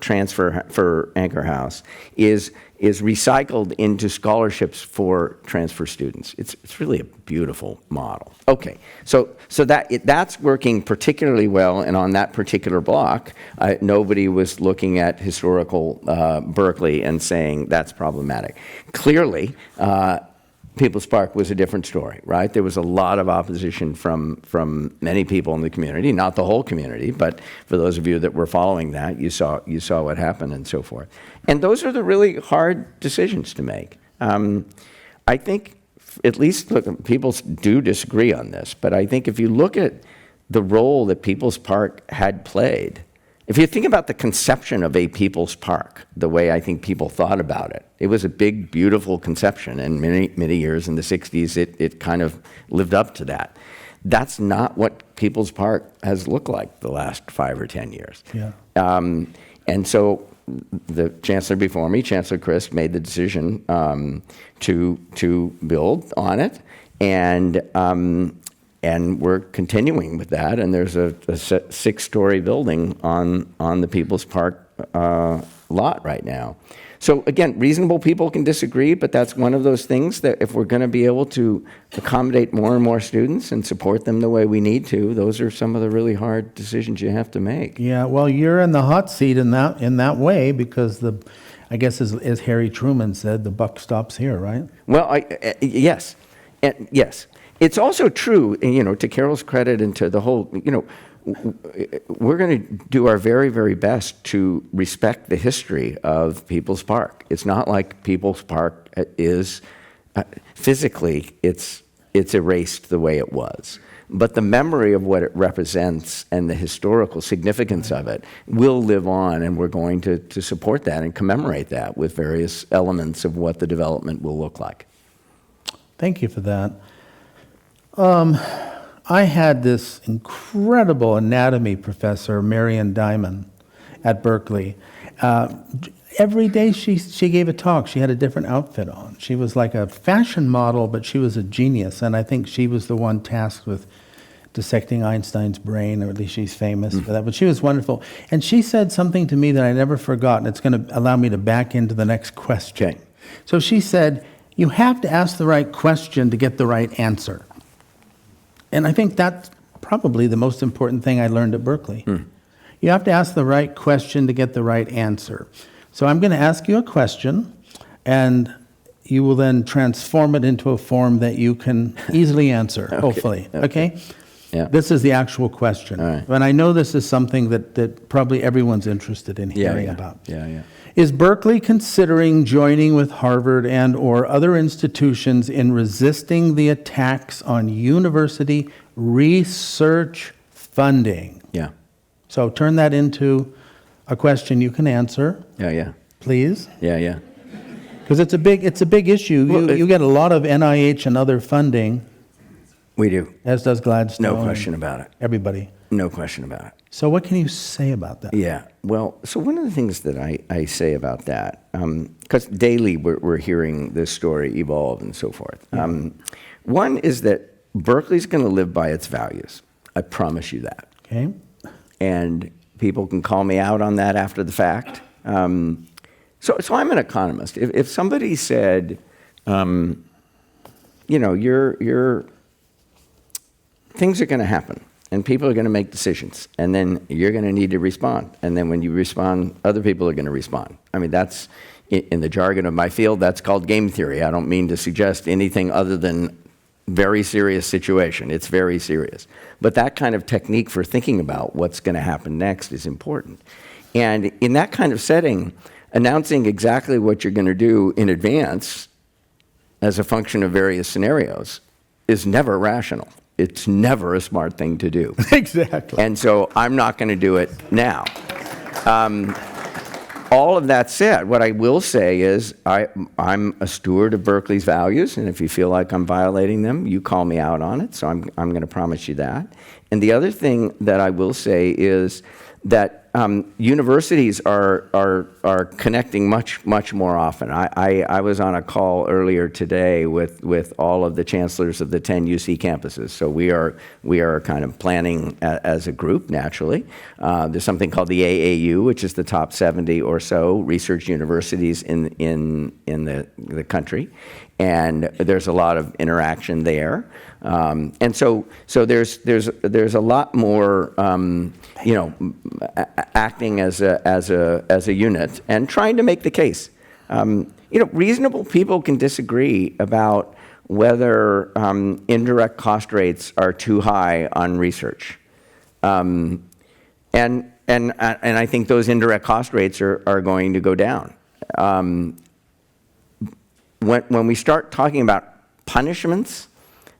Anchor House is recycled into scholarships for transfer students. It's really a beautiful model. Okay, so that's working particularly well, and on that particular block, nobody was looking at historical Berkeley and saying that's problematic. Clearly, People's Park was a different story, right? There was a lot of opposition from many people in the community, not the whole community, but for those of you that were following that, you saw what happened and so forth. And those are the really hard decisions to make. I think, at least people do disagree on this, but I think if you look at the role that People's Park had played, if you think about the conception of a People's Park, the way I think people thought about it, it was a big, beautiful conception, and many years in the 60s, it kind of lived up to that. That's not what People's Park has looked like the last 5 or 10 years. Yeah. And so the chancellor before me, Chancellor Christ, made the decision to build on it, and we're continuing with that. And there's a 6-story building on the People's Park lot right now. So again, reasonable people can disagree, but that's one of those things that if we're going to be able to accommodate more and more students and support them the way we need to, those are some of the really hard decisions you have to make. Yeah, well, you're in the hot seat in that way because I guess as Harry Truman said, the buck stops here, right? Well, yes, yes. It's also true, to Carol's credit and to the whole, we're going to do our very, very best to respect the history of People's Park. It's not like People's Park is, physically, it's erased the way it was. But the memory of what it represents and the historical significance of it will live on, and we're going to support that and commemorate that with various elements of what the development will look like. Thank you for that. I had this incredible anatomy professor, Marion Diamond, at Berkeley. Every day she gave a talk, she had a different outfit on. She was like a fashion model, but she was a genius, and I think she was the one tasked with dissecting Einstein's brain, or at least she's famous for that. But she was wonderful. And she said something to me that I never forgot, and it's going to allow me to back into the next question. Okay. So she said, you have to ask the right question to get the right answer. And I think that's probably the most important thing I learned at Berkeley. You have to ask the right question to get the right answer. So I'm going to ask you a question, and you will then transform it into a form that you can easily answer, hopefully. Okay? Yeah. This is the actual question. All right. And I know this is something that probably everyone's interested in hearing about. Yeah. Is Berkeley considering joining with Harvard and or other institutions in resisting the attacks on university research funding. Yeah. So turn that into a question you can answer, Yeah. please, Yeah. because it's a big issue. Well, You get a lot of NIH and other funding, We do. as does Gladstone. No question about it. Everybody. No question about it. So what can you say about that? Yeah. Well, so one of the things that I say about that, because daily we're hearing this story evolve and so forth. One is that Berkeley's going to live by its values. I promise you that. Okay. And people can call me out on that after the fact. So I'm an economist. If somebody said, your things are going to happen, and people are going to make decisions, and then you're going to need to respond. And then when you respond, other people are going to respond. I mean, that's, in the jargon of my field, that's called game theory. I don't mean to suggest anything other than very serious situation. It's very serious. But that kind of technique for thinking about what's going to happen next is important. And in that kind of setting, announcing exactly what you're going to do in advance as a function of various scenarios is never rational. It's never a smart thing to do. Exactly. And so I'm not going to do it now. All of that said, what I will say is I'm a steward of Berkeley's values, and if you feel like I'm violating them, you call me out on it, so I'm going to promise you that. And the other thing that I will say is that universities are connecting much more often. I was on a call earlier today with all of the chancellors of the 10 UC campuses. So we are kind of planning as a group naturally. There's something called the AAU, which is the top 70 or so research universities in the country, and there's a lot of interaction there. And so there's a lot more acting as a unit and trying to make the case. Reasonable people can disagree about whether indirect cost rates are too high on research, and I think those indirect cost rates are going to go down. When we start talking about punishments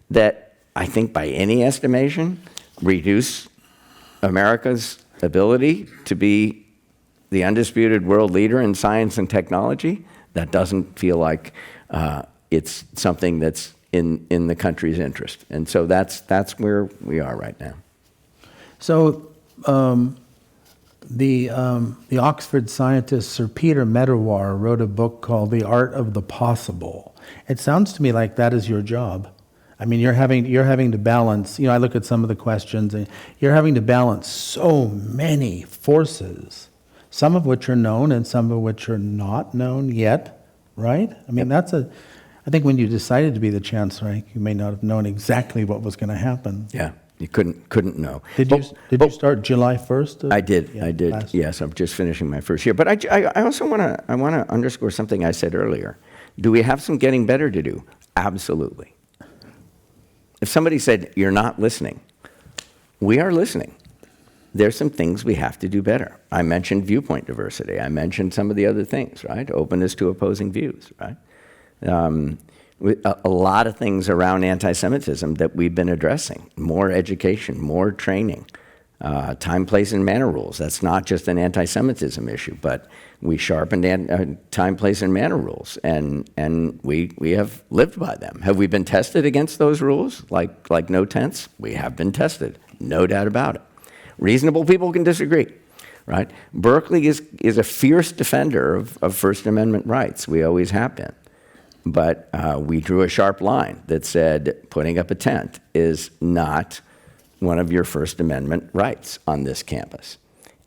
that I think by any estimation reduce America's ability to be the undisputed world leader in science and technology, that doesn't feel like it's something that's in the country's interest. And so that's where we are right now. So the Oxford scientist Sir Peter Medawar wrote a book called The Art of the Possible. It sounds to me like that is your job. I mean, you're having to balance, I look at some of the questions, and you're having to balance so many forces, some of which are known and some of which are not known yet, right? I mean, I think when you decided to be the chancellor, you may not have known exactly what was going to happen. Yeah, you couldn't know. Did you start July 1st? I did. Yes, I'm just finishing my first year. But I also want to underscore something I said earlier. Do we have some getting better to do? Absolutely. If somebody said, you're not listening, we are listening. There's some things we have to do better. I mentioned viewpoint diversity. I mentioned some of the other things, right? Openness to opposing views, right? A lot of things around anti-Semitism that we've been addressing. More education, more training, time, place, and manner rules. That's not just an anti-Semitism issue, but we sharpened time, place, and manner rules, and we have lived by them. Have we been tested against those rules, like no tents? We have been tested, no doubt about it. Reasonable people can disagree, right? Berkeley is a fierce defender of First Amendment rights. We always have been. But we drew a sharp line that said putting up a tent is not one of your First Amendment rights on this campus.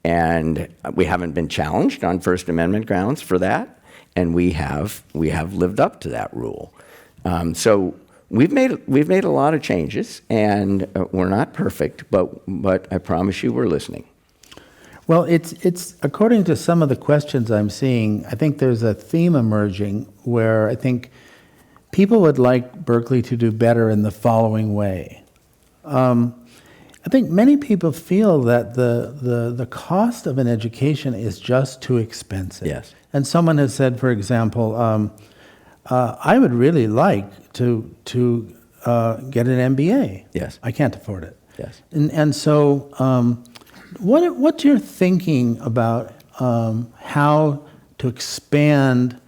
And we haven't been challenged on First Amendment grounds for that, and we have lived up to that rule. So we've made a lot of changes, and we're not perfect, but I promise you we're listening. Well, it's according to some of the questions I'm seeing, I think there's a theme emerging where I think people would like Berkeley to do better in the following way. I think many people feel that the cost of an education is just too expensive. Yes. And someone has said, for example, I would really like to get an MBA. Yes. I can't afford it. Yes. And so, what's your thinking about how to expand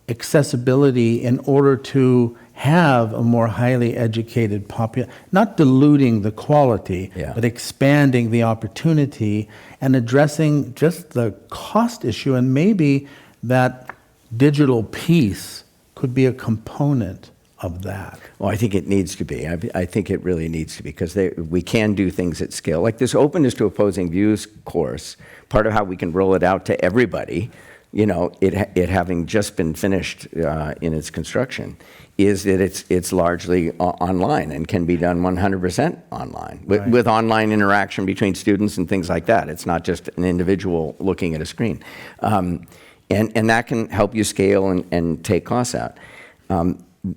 accessibility in order to have a more highly educated population, not diluting the quality, Yeah. but expanding the opportunity and addressing just the cost issue, and maybe that digital piece could be a component of that. Well, I think it needs to be. I think it really needs to be, because we can do things at scale. Like this Openness to Opposing Views course, part of how we can roll it out to everybody, you know, it having just been finished in its construction, is that it's largely online and can be done 100% online, with online interaction between students and things like that. It's not just an individual looking at a screen. And that can help you scale and take costs out.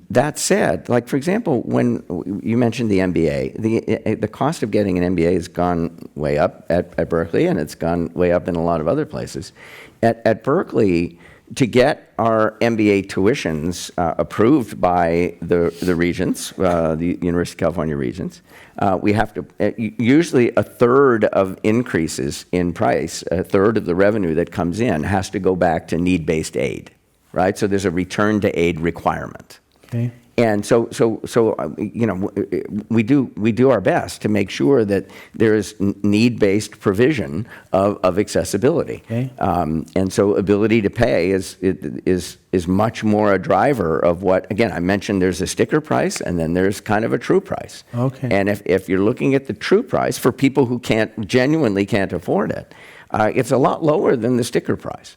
That said, like for example, when you mentioned the MBA, the cost of getting an MBA has gone way up at Berkeley, and it's gone way up in a lot of other places. At Berkeley, to get our MBA tuitions approved by the regents, the University of California regents, we have to, usually a third of increases in price, a third of the revenue that comes in has to go back to need-based aid, right? So there's a return to aid requirement. Okay. And so you know, we do our best to make sure that there is need-based provision of accessibility. Okay. And so ability to pay is much more a driver of what, again, I mentioned there's a sticker price and then there's kind of a true price. Okay. And if you're looking at the true price for people who genuinely can't afford it, it's a lot lower than the sticker price.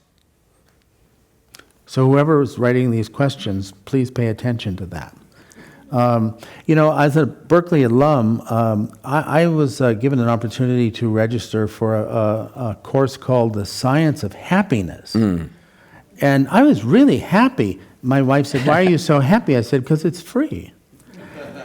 So whoever's writing these questions, please pay attention to that. You know, as a Berkeley alum, I was given an opportunity to register for a course called The Science of Happiness. And I was really happy. My wife said, "Why are you so happy?" I said, "Because it's free."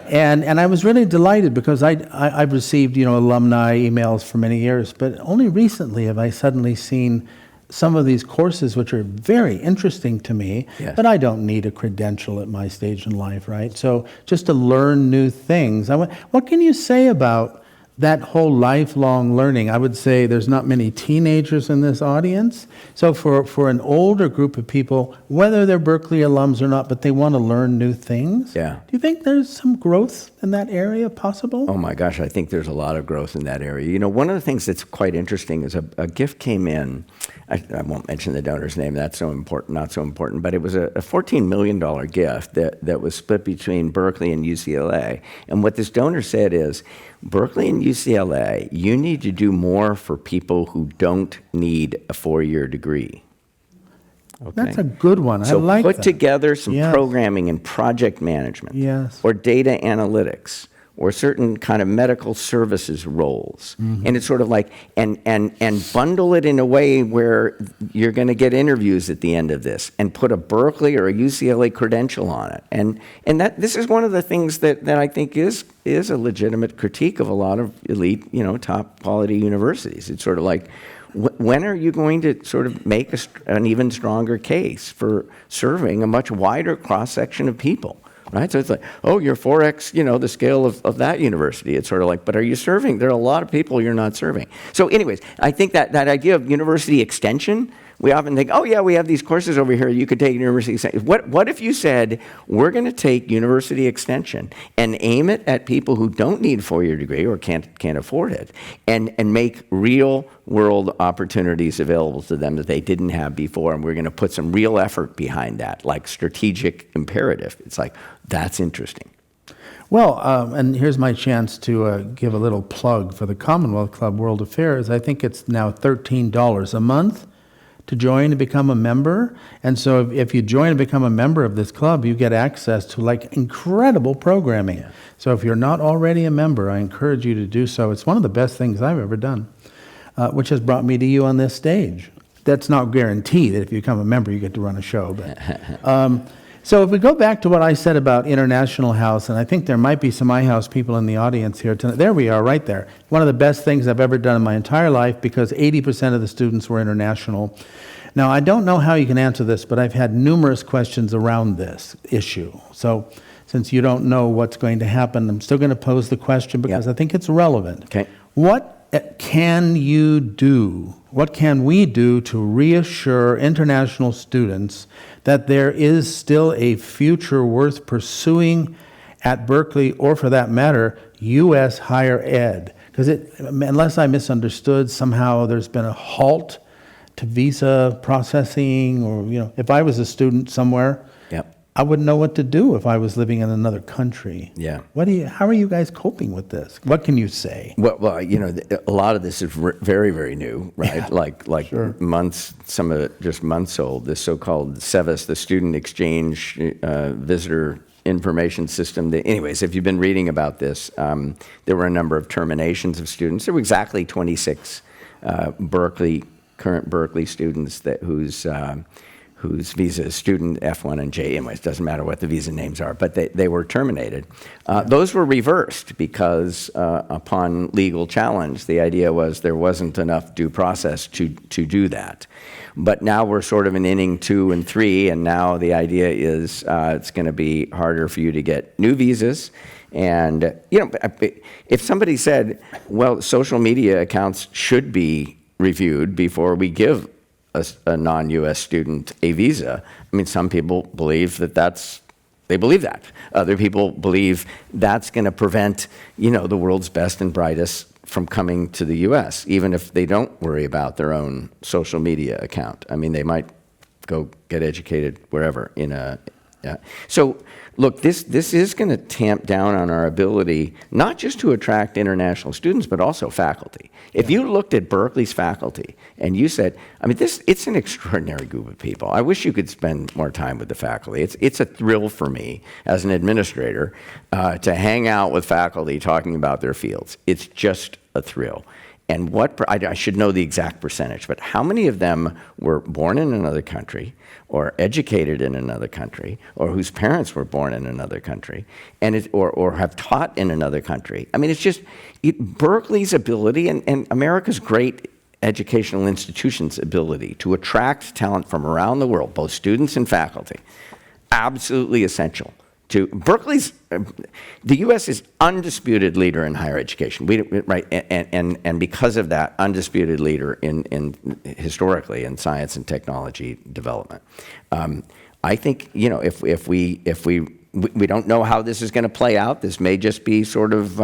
And I was really delighted, because I've received, you know, alumni emails for many years, but only recently have I suddenly seen some of these courses, which are very interesting to me, Yes. but I don't need a credential at my stage in life, right? So just to learn new things. What can you say about that whole lifelong learning? I would say there's not many teenagers in this audience. So for an older group of people, whether they're Berkeley alums or not, but they want to learn new things, Yeah. do you think there's some growth in that area possible? Oh my gosh, I think there's a lot of growth in that area. You know, one of the things that's quite interesting is a gift came in. I won't mention the donor's name, that's so important, not so important, but it was a $14 million gift that was split between Berkeley and UCLA. And what this donor said is, Berkeley and UCLA, you need to do more for people who don't need a 4-year degree. Okay? That's a good one. So I like put that. together some Yes. programming and project management, Yes. or data analytics, or certain kind of medical services roles. And it's sort of like, and bundle it in a way where you're going to get interviews at the end of this, and put a Berkeley or a UCLA credential on it. And that this is one of the things that I think is a legitimate critique of a lot of elite, you know, top quality universities. It's sort of like, when are you going to sort of make an even stronger case for serving a much wider cross-section of people? Right? So it's like, oh, you're 4x, you know, the scale of that university. It's sort of like, but are you serving? There are a lot of people you're not serving. So anyways, I think that idea of university extension, we often think, oh yeah, we have these courses over here, you could take university extension. What if you said, we're going to take university extension and aim it at people who don't need a 4-year degree or can't afford it, and make real world opportunities available to them that they didn't have before, and we're going to put some real effort behind that, like strategic imperative. It's like, that's interesting. Well, and here's my chance to give a little plug for the Commonwealth Club World Affairs. I think it's now $13 a month to join and become a member. And so if you join and become a member of this club, you get access to like incredible programming. Yeah. So if you're not already a member, I encourage you to do so. It's one of the best things I've ever done, which has brought me to you on this stage. That's not guaranteed that if you become a member, you get to run a show. But so if we go back to what I said about International House, and I think there might be some iHouse people in the audience here tonight. There we are, right there. One of the best things I've ever done in my entire life, because 80% of the students were international. Now, I don't know how you can answer this, but I've had numerous questions around this issue. So since you don't know what's going to happen, I'm still going to pose the question because I think it's relevant. Okay. What can you do? What can we do to reassure international students that there is still a future worth pursuing at Berkeley, or for that matter, U.S. higher ed? Because unless I misunderstood, somehow there's been a halt to visa processing, or, if I was a student somewhere, Yep. I wouldn't know what to do if I was living in another country. Yeah. How are you guys coping with this? What can you say? Well, a lot of this is very, very new, right? Yeah, like sure. months, some of it just months old. This so-called SEVIS, the Student Exchange Visitor Information System. Anyways, if you've been reading about this, there were a number of terminations of students. There were exactly 26 current Berkeley students whose visa is student F1 and J. Anyways, it doesn't matter what the visa names are, but they were terminated. Those were reversed because upon legal challenge, the idea was there wasn't enough due process to do that. But now we're sort of in inning 2 and 3, and now the idea is it's going to be harder for you to get new visas. And, if somebody said, well, social media accounts should be reviewed before we give a non-U.S. student a visa. I mean, some people believe they believe that. Other people believe that's going to prevent, the world's best and brightest from coming to the U.S., even if they don't worry about their own social media account. I mean, they might go get educated wherever So, look, this is going to tamp down on our ability not just to attract international students, but also faculty. If you looked at Berkeley's faculty and you said, it's an extraordinary group of people. I wish you could spend more time with the faculty. It's a thrill for me as an administrator to hang out with faculty talking about their fields. It's just a thrill. And I should know the exact percentage, but how many of them were born in another country or educated in another country or whose parents were born in another country or have taught in another country? I mean, it's just Berkeley's ability and America's great educational institutions' ability to attract talent from around the world, both students and faculty, absolutely essential. The U.S. is undisputed leader in higher education, right? And because of that, undisputed leader in historically in science and technology development. I think if we don't know how this is going to play out. This may just be sort of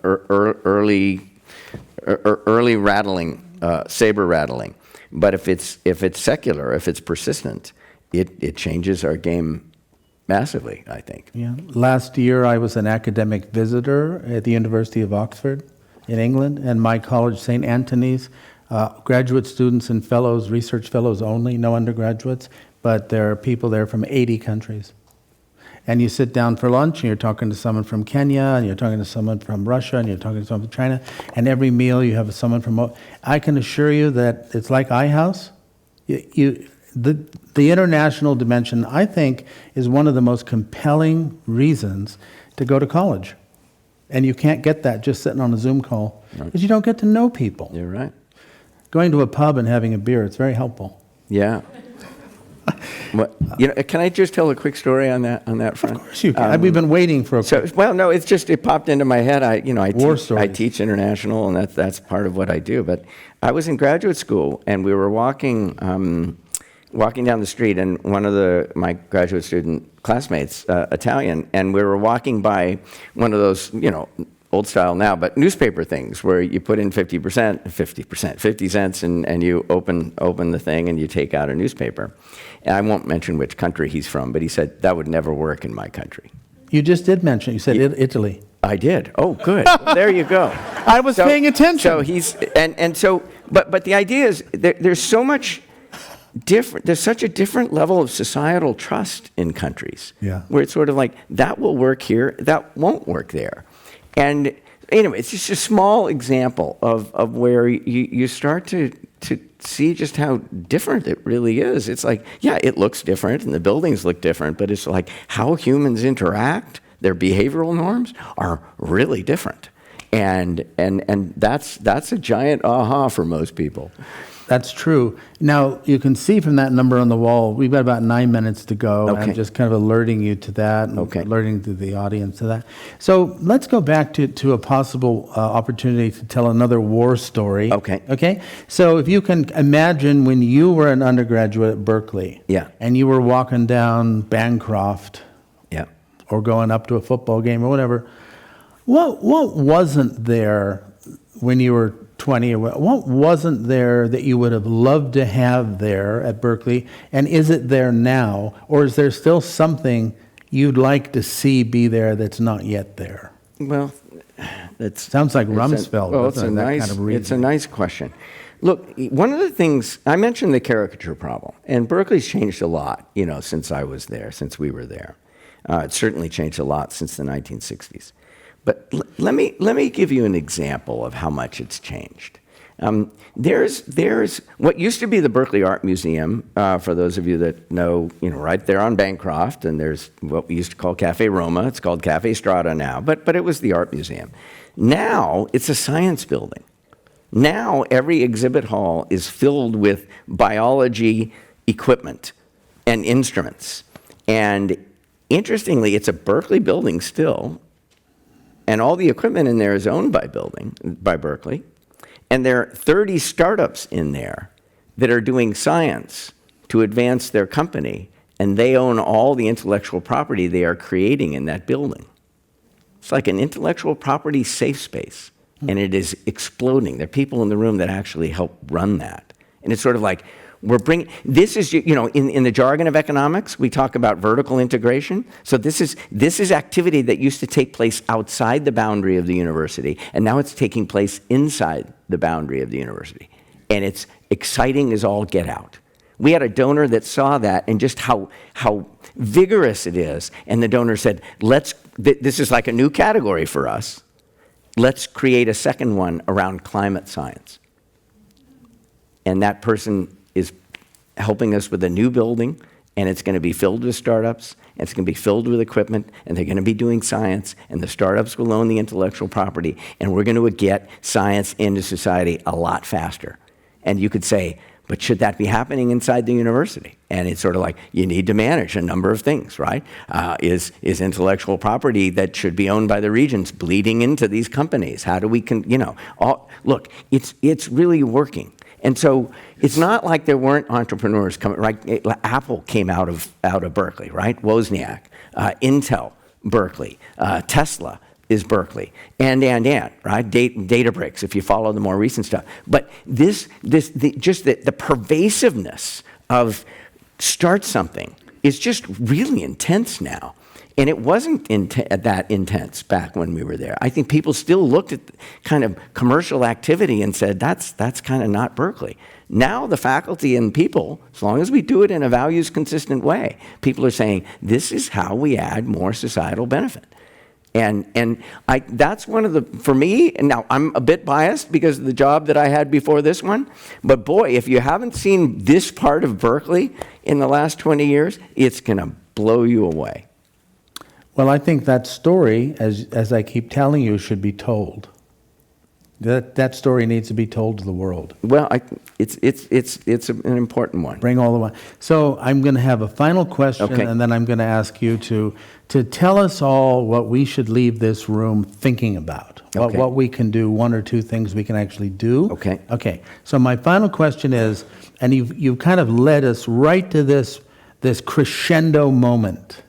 early rattling, saber rattling. But if it's secular, if it's persistent, it changes our game massively, I think. Yeah. Last year, I was an academic visitor at the University of Oxford in England, and my college, St. Antony's, graduate students and fellows, research fellows only, no undergraduates, but there are people there from 80 countries. And you sit down for lunch, and you're talking to someone from Kenya, and you're talking to someone from Russia, and you're talking to someone from China, and every meal you have someone from... I can assure you that it's like iHouse. The international dimension, I think, is one of the most compelling reasons to go to college. And you can't get that just sitting on a Zoom call, because you don't get to know people. You're right. Going to a pub and having a beer, it's very helpful. Yeah. Can I just tell a quick story on that front? Of course you can. We've been waiting for a... It popped into my head. I teach international, and that's part of what I do. But I was in graduate school, and we were walking down the street, and one of my graduate student classmates, Italian, and we were walking by one of those, old style now, but newspaper things where you put in 50 cents, and you open the thing and you take out a newspaper. And I won't mention which country he's from, but he said, that would never work in my country. You just did mention, you said Italy. I did. Oh, good. Well, there you go. I was paying attention. So but the idea is there's so much different. There's such a different level of societal trust in countries. Yeah. Where it's sort of like that will work here, that won't work there, and anyway, it's just a small example of where you start to see just how different it really is. It's like, yeah, it looks different and the buildings look different, but it's like how humans interact, their behavioral norms are really different. And that's a giant aha for most people. That's true. Now, you can see from that number on the wall, we've got about 9 minutes to go. Okay. I'm just kind of alerting you to that and Okay. alerting to the audience to that. So let's go back to a possible opportunity to tell another war story. Okay. Okay? So if you can imagine when you were an undergraduate at Berkeley. Yeah. And you were walking down Bancroft Yeah. or going up to a football game or whatever, what wasn't there when you were 20 or what wasn't there that you would have loved to have there at Berkeley, and is it there now, or is there still something you'd like to see be there that's not yet there? Well, that's Sounds like it's a- Rumsfeld, well, doesn't it, that nice, kind of it's a reasoning. nice question. Look, one of the things I mentioned, the caricature problem, and Berkeley's changed a lot, since I was there, since we were there. It's certainly changed a lot since the 1960s. But let me give you an example of how much it's changed. There's what used to be the Berkeley Art Museum, for those of you that know, right there on Bancroft, and there's what we used to call Cafe Roma. It's called Cafe Strada now, but it was the art museum. Now it's a science building. Now every exhibit hall is filled with biology equipment and instruments. And interestingly, it's a Berkeley building still, and all the equipment in there is owned by Berkeley. And there are 30 startups in there that are doing science to advance their company, and they own all the intellectual property they are creating in that building. It's like an intellectual property safe space, and it is exploding. There are people in the room that actually help run that. And it's sort of like, this is, in the jargon of economics, we talk about vertical integration. So this is activity that used to take place outside the boundary of the university, and now it's taking place inside the boundary of the university. And it's exciting as all get out. We had a donor that saw that and just how vigorous it is. And the donor said, this is like a new category for us. Let's create a second one around climate science. And that person is helping us with a new building, and it's going to be filled with startups, and it's going to be filled with equipment, and they're going to be doing science, and the startups will own the intellectual property, and we're going to get science into society a lot faster. And you could say, but should that be happening inside the university? And it's sort of like, you need to manage a number of things, right? Is intellectual property that should be owned by the regents bleeding into these companies? How do we, look, it's really working. And so it's not like there weren't entrepreneurs coming, right? Apple came out of Berkeley, right? Wozniak, Intel, Berkeley, Tesla is Berkeley, and, right? Databricks, if you follow the more recent stuff. But the pervasiveness of start something is just really intense now. And it wasn't that intense back when we were there. I think people still looked at kind of commercial activity and said, that's kind of not Berkeley. Now the faculty and people, as long as we do it in a values-consistent way, people are saying, this is how we add more societal benefit. And that's one of the, for me, and now I'm a bit biased because of the job that I had before this one, but boy, if you haven't seen this part of Berkeley in the last 20 years, it's going to blow you away. Well, I think that story, as I keep telling you, should be told. That story needs to be told to the world. Well, it's an important one. Bring all the way. So I'm going to have a final question, Okay. and then I'm going to ask you to tell us all what we should leave this room thinking about. Okay. What we can do, one or two things we can actually do. Okay. Okay. So my final question is, and you've kind of led us right to this crescendo moment,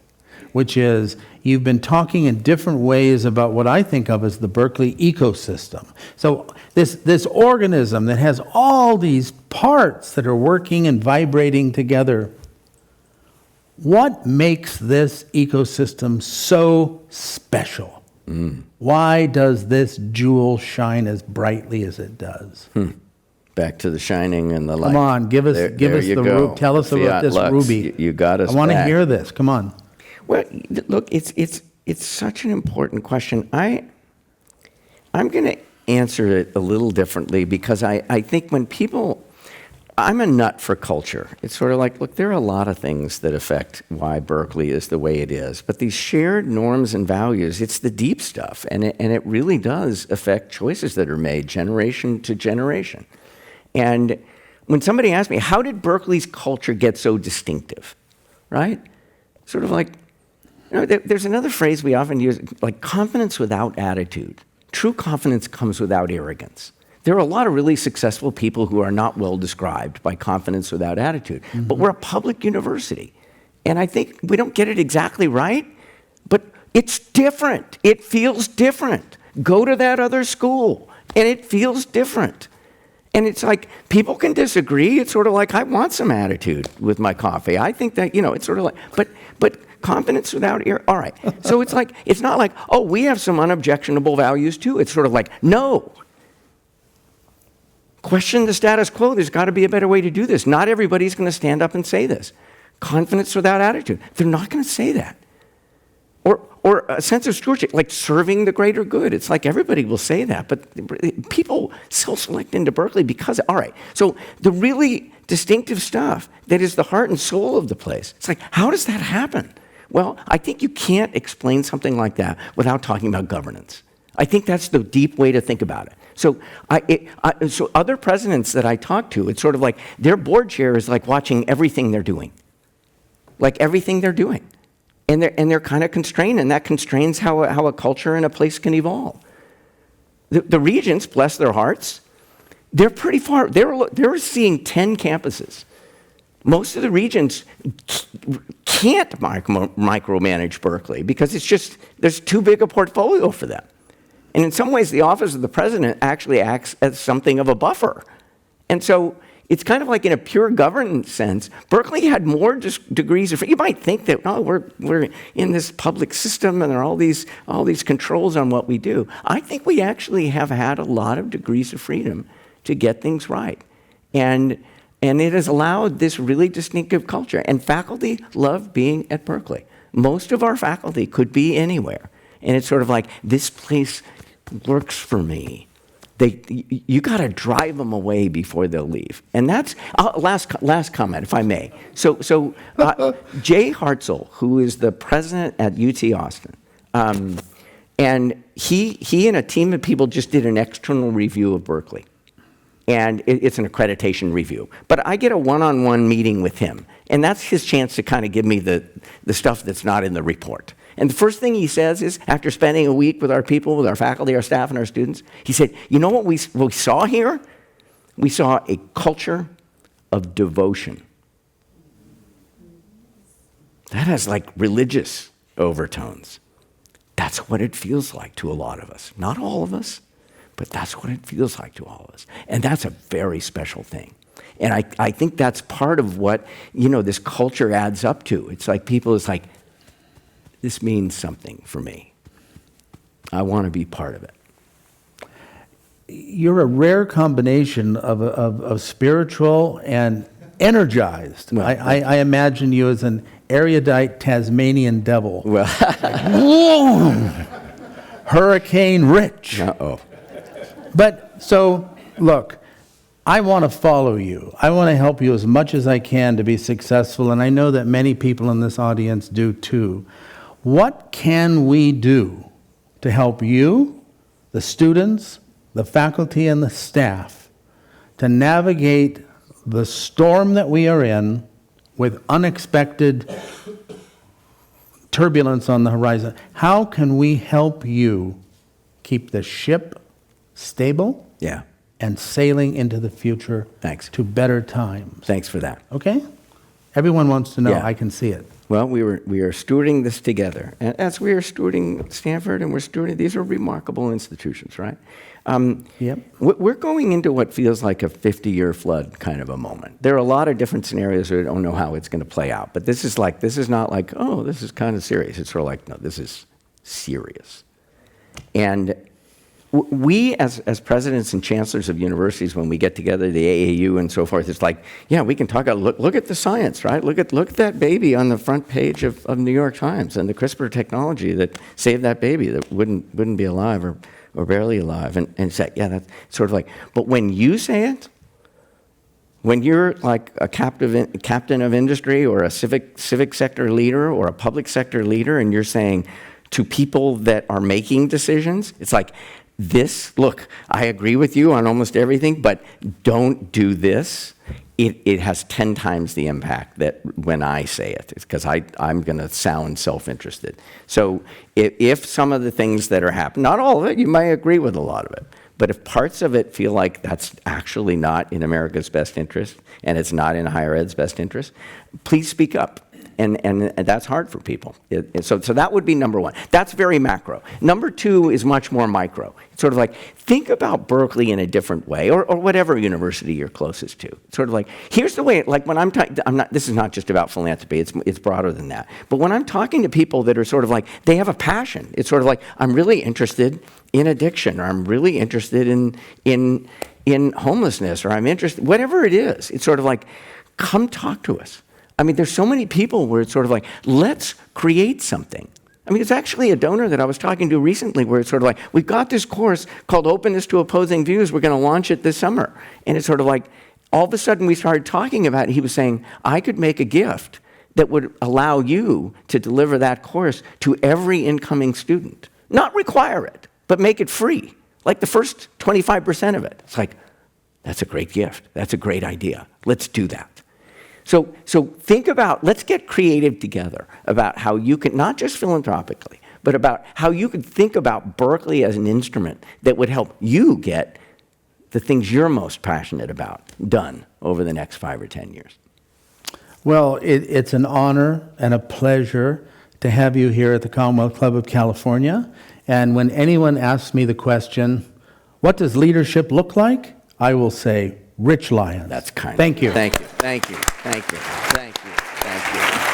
which is you've been talking in different ways about what I think of as the Berkeley ecosystem. So this organism that has all these parts that are working and vibrating together, what makes this ecosystem so special? Why does this jewel shine as brightly as it does? Back to the shining and the light. Come on, give us There you the go. ruby. Tell us about Fiat this Lux. ruby. You got us I want to back. hear this. Come on. Well, look, it's such an important question. I'm going to answer it a little differently because I think when people, I'm a nut for culture. It's sort of like, look, there are a lot of things that affect why Berkeley is the way it is, but these shared norms and values, it's the deep stuff, and it really does affect choices that are made generation to generation. And when somebody asks me, how did Berkeley's culture get so distinctive, right? Sort of like, there's another phrase we often use, like confidence without attitude. True confidence comes without arrogance. There are a lot of really successful people who are not well described by confidence without attitude. But we're a public university. And I think we don't get it exactly right, but it's different. It feels different. Go to that other school, and it feels different. And it's like, people can disagree. It's sort of like, I want some attitude with my coffee. I think that, it's sort of like, but confidence without all right. So it's like, it's not like, oh, we have some unobjectionable values too. It's sort of like, no. Question the status quo. There's got to be a better way to do this. Not everybody's going to stand up and say this. Confidence without attitude. They're not going to say that. Or a sense of stewardship, like serving the greater good. It's like everybody will say that, but people self-select into Berkeley because, all right, so the really distinctive stuff that is the heart and soul of the place, it's like, how does that happen? Well, I think you can't explain something like that without talking about governance. I think that's the deep way to think about it. So, so other presidents that I talk to, it's sort of like their board chair is like watching everything they're doing. Like everything they're doing. And they're kind of constrained, and that constrains how a culture and a place can evolve. The regents, bless their hearts, they're pretty far. They're seeing 10 campuses. Most of the regents can't micromanage Berkeley because there's too big a portfolio for them. And in some ways, the office of the president actually acts as something of a buffer. And so it's kind of like in a pure governance sense, Berkeley had more degrees of freedom. You might think that, we're in this public system and there are all these controls on what we do. I think we actually have had a lot of degrees of freedom to get things right. And it has allowed this really distinctive culture. And faculty love being at Berkeley. Most of our faculty could be anywhere. And it's sort of like, this place works for me. You got to drive them away before they'll leave. And that's last comment, if I may. So Jay Hartzell, who is the president at UT Austin, and he and a team of people just did an external review of Berkeley. And it's an accreditation review. But I get a one-on-one meeting with him, and that's his chance to kind of give me the stuff that's not in the report. And the first thing he says is, after spending a week with our people, with our faculty, our staff, and our students, he said, you know what we saw here? We saw a culture of devotion. That has like religious overtones. That's what it feels like to a lot of us. Not all of us, but that's what it feels like to all of us. And that's a very special thing. And I think that's part of what, this culture adds up to. It's like it's like, this means something for me. I want to be part of it. You're a rare combination of spiritual and energized. Well, I imagine you as an erudite Tasmanian devil. Well, Hurricane Rich. uh-oh. But so, look, I want to follow you. I want to help you as much as I can to be successful, and I know that many people in this audience do too. What can we do to help you, the students, the faculty, and the staff to navigate the storm that we are in with unexpected turbulence on the horizon? How can we help you keep the ship stable and sailing into the future to better times? Thanks for that. Okay? Everyone wants to know. Yeah. I can see it. Well, we are stewarding this together. And as we are stewarding Stanford and we're stewarding, these are remarkable institutions, right? Yep. We're going into what feels like a 50-year flood kind of a moment. There are a lot of different scenarios where we don't know how it's going to play out. But this is not like, oh, this is kind of serious. It's sort of like, no, this is serious. And we, as presidents and chancellors of universities, when we get together, the AAU and so forth, it's like, yeah, we can talk about, look at the science, right? Look at that baby on the front page of New York Times and the CRISPR technology that saved that baby that wouldn't be alive or barely alive. And say, yeah, that's sort of like, but when you say it, when you're like a captain of industry or a civic sector leader or a public sector leader, and you're saying to people that are making decisions, it's like, look, I agree with you on almost everything, but don't do this. it has 10 times the impact that when I say it, because I'm going to sound self-interested. So if some of the things that are happening, not all of it, you might agree with a lot of it, but if parts of it feel like that's actually not in America's best interest and it's not in higher ed's best interest, please speak up. And that's hard for people. So that would be number one. That's very macro. Number two is much more micro. It's sort of like, think about Berkeley in a different way, or whatever university you're closest to. It's sort of like, here's the way, like when this is not just about philanthropy, it's broader than that. But when I'm talking to people that are sort of like, they have a passion. It's sort of like, I'm really interested in addiction, or I'm really interested in homelessness, or I'm interested, whatever it is. It's sort of like, come talk to us. I mean, there's so many people where it's sort of like, let's create something. I mean, it's actually a donor that I was talking to recently where it's sort of like, we've got this course called Openness to Opposing Views. We're going to launch it this summer. And it's sort of like, all of a sudden we started talking about it. He was saying, I could make a gift that would allow you to deliver that course to every incoming student. Not require it, but make it free. Like the first 25% of it. It's like, that's a great gift. That's a great idea. Let's do that. So think about, let's get creative together about how you can, not just philanthropically, but about how you could think about Berkeley as an instrument that would help you get the things you're most passionate about done over the next 5 or 10 years. Well, it's an honor and a pleasure to have you here at the Commonwealth Club of California. And when anyone asks me the question, what does leadership look like? I will say, Rich Lyons. That's kind. Thank you. Thank you. Thank you. Thank you. Thank you. Thank you.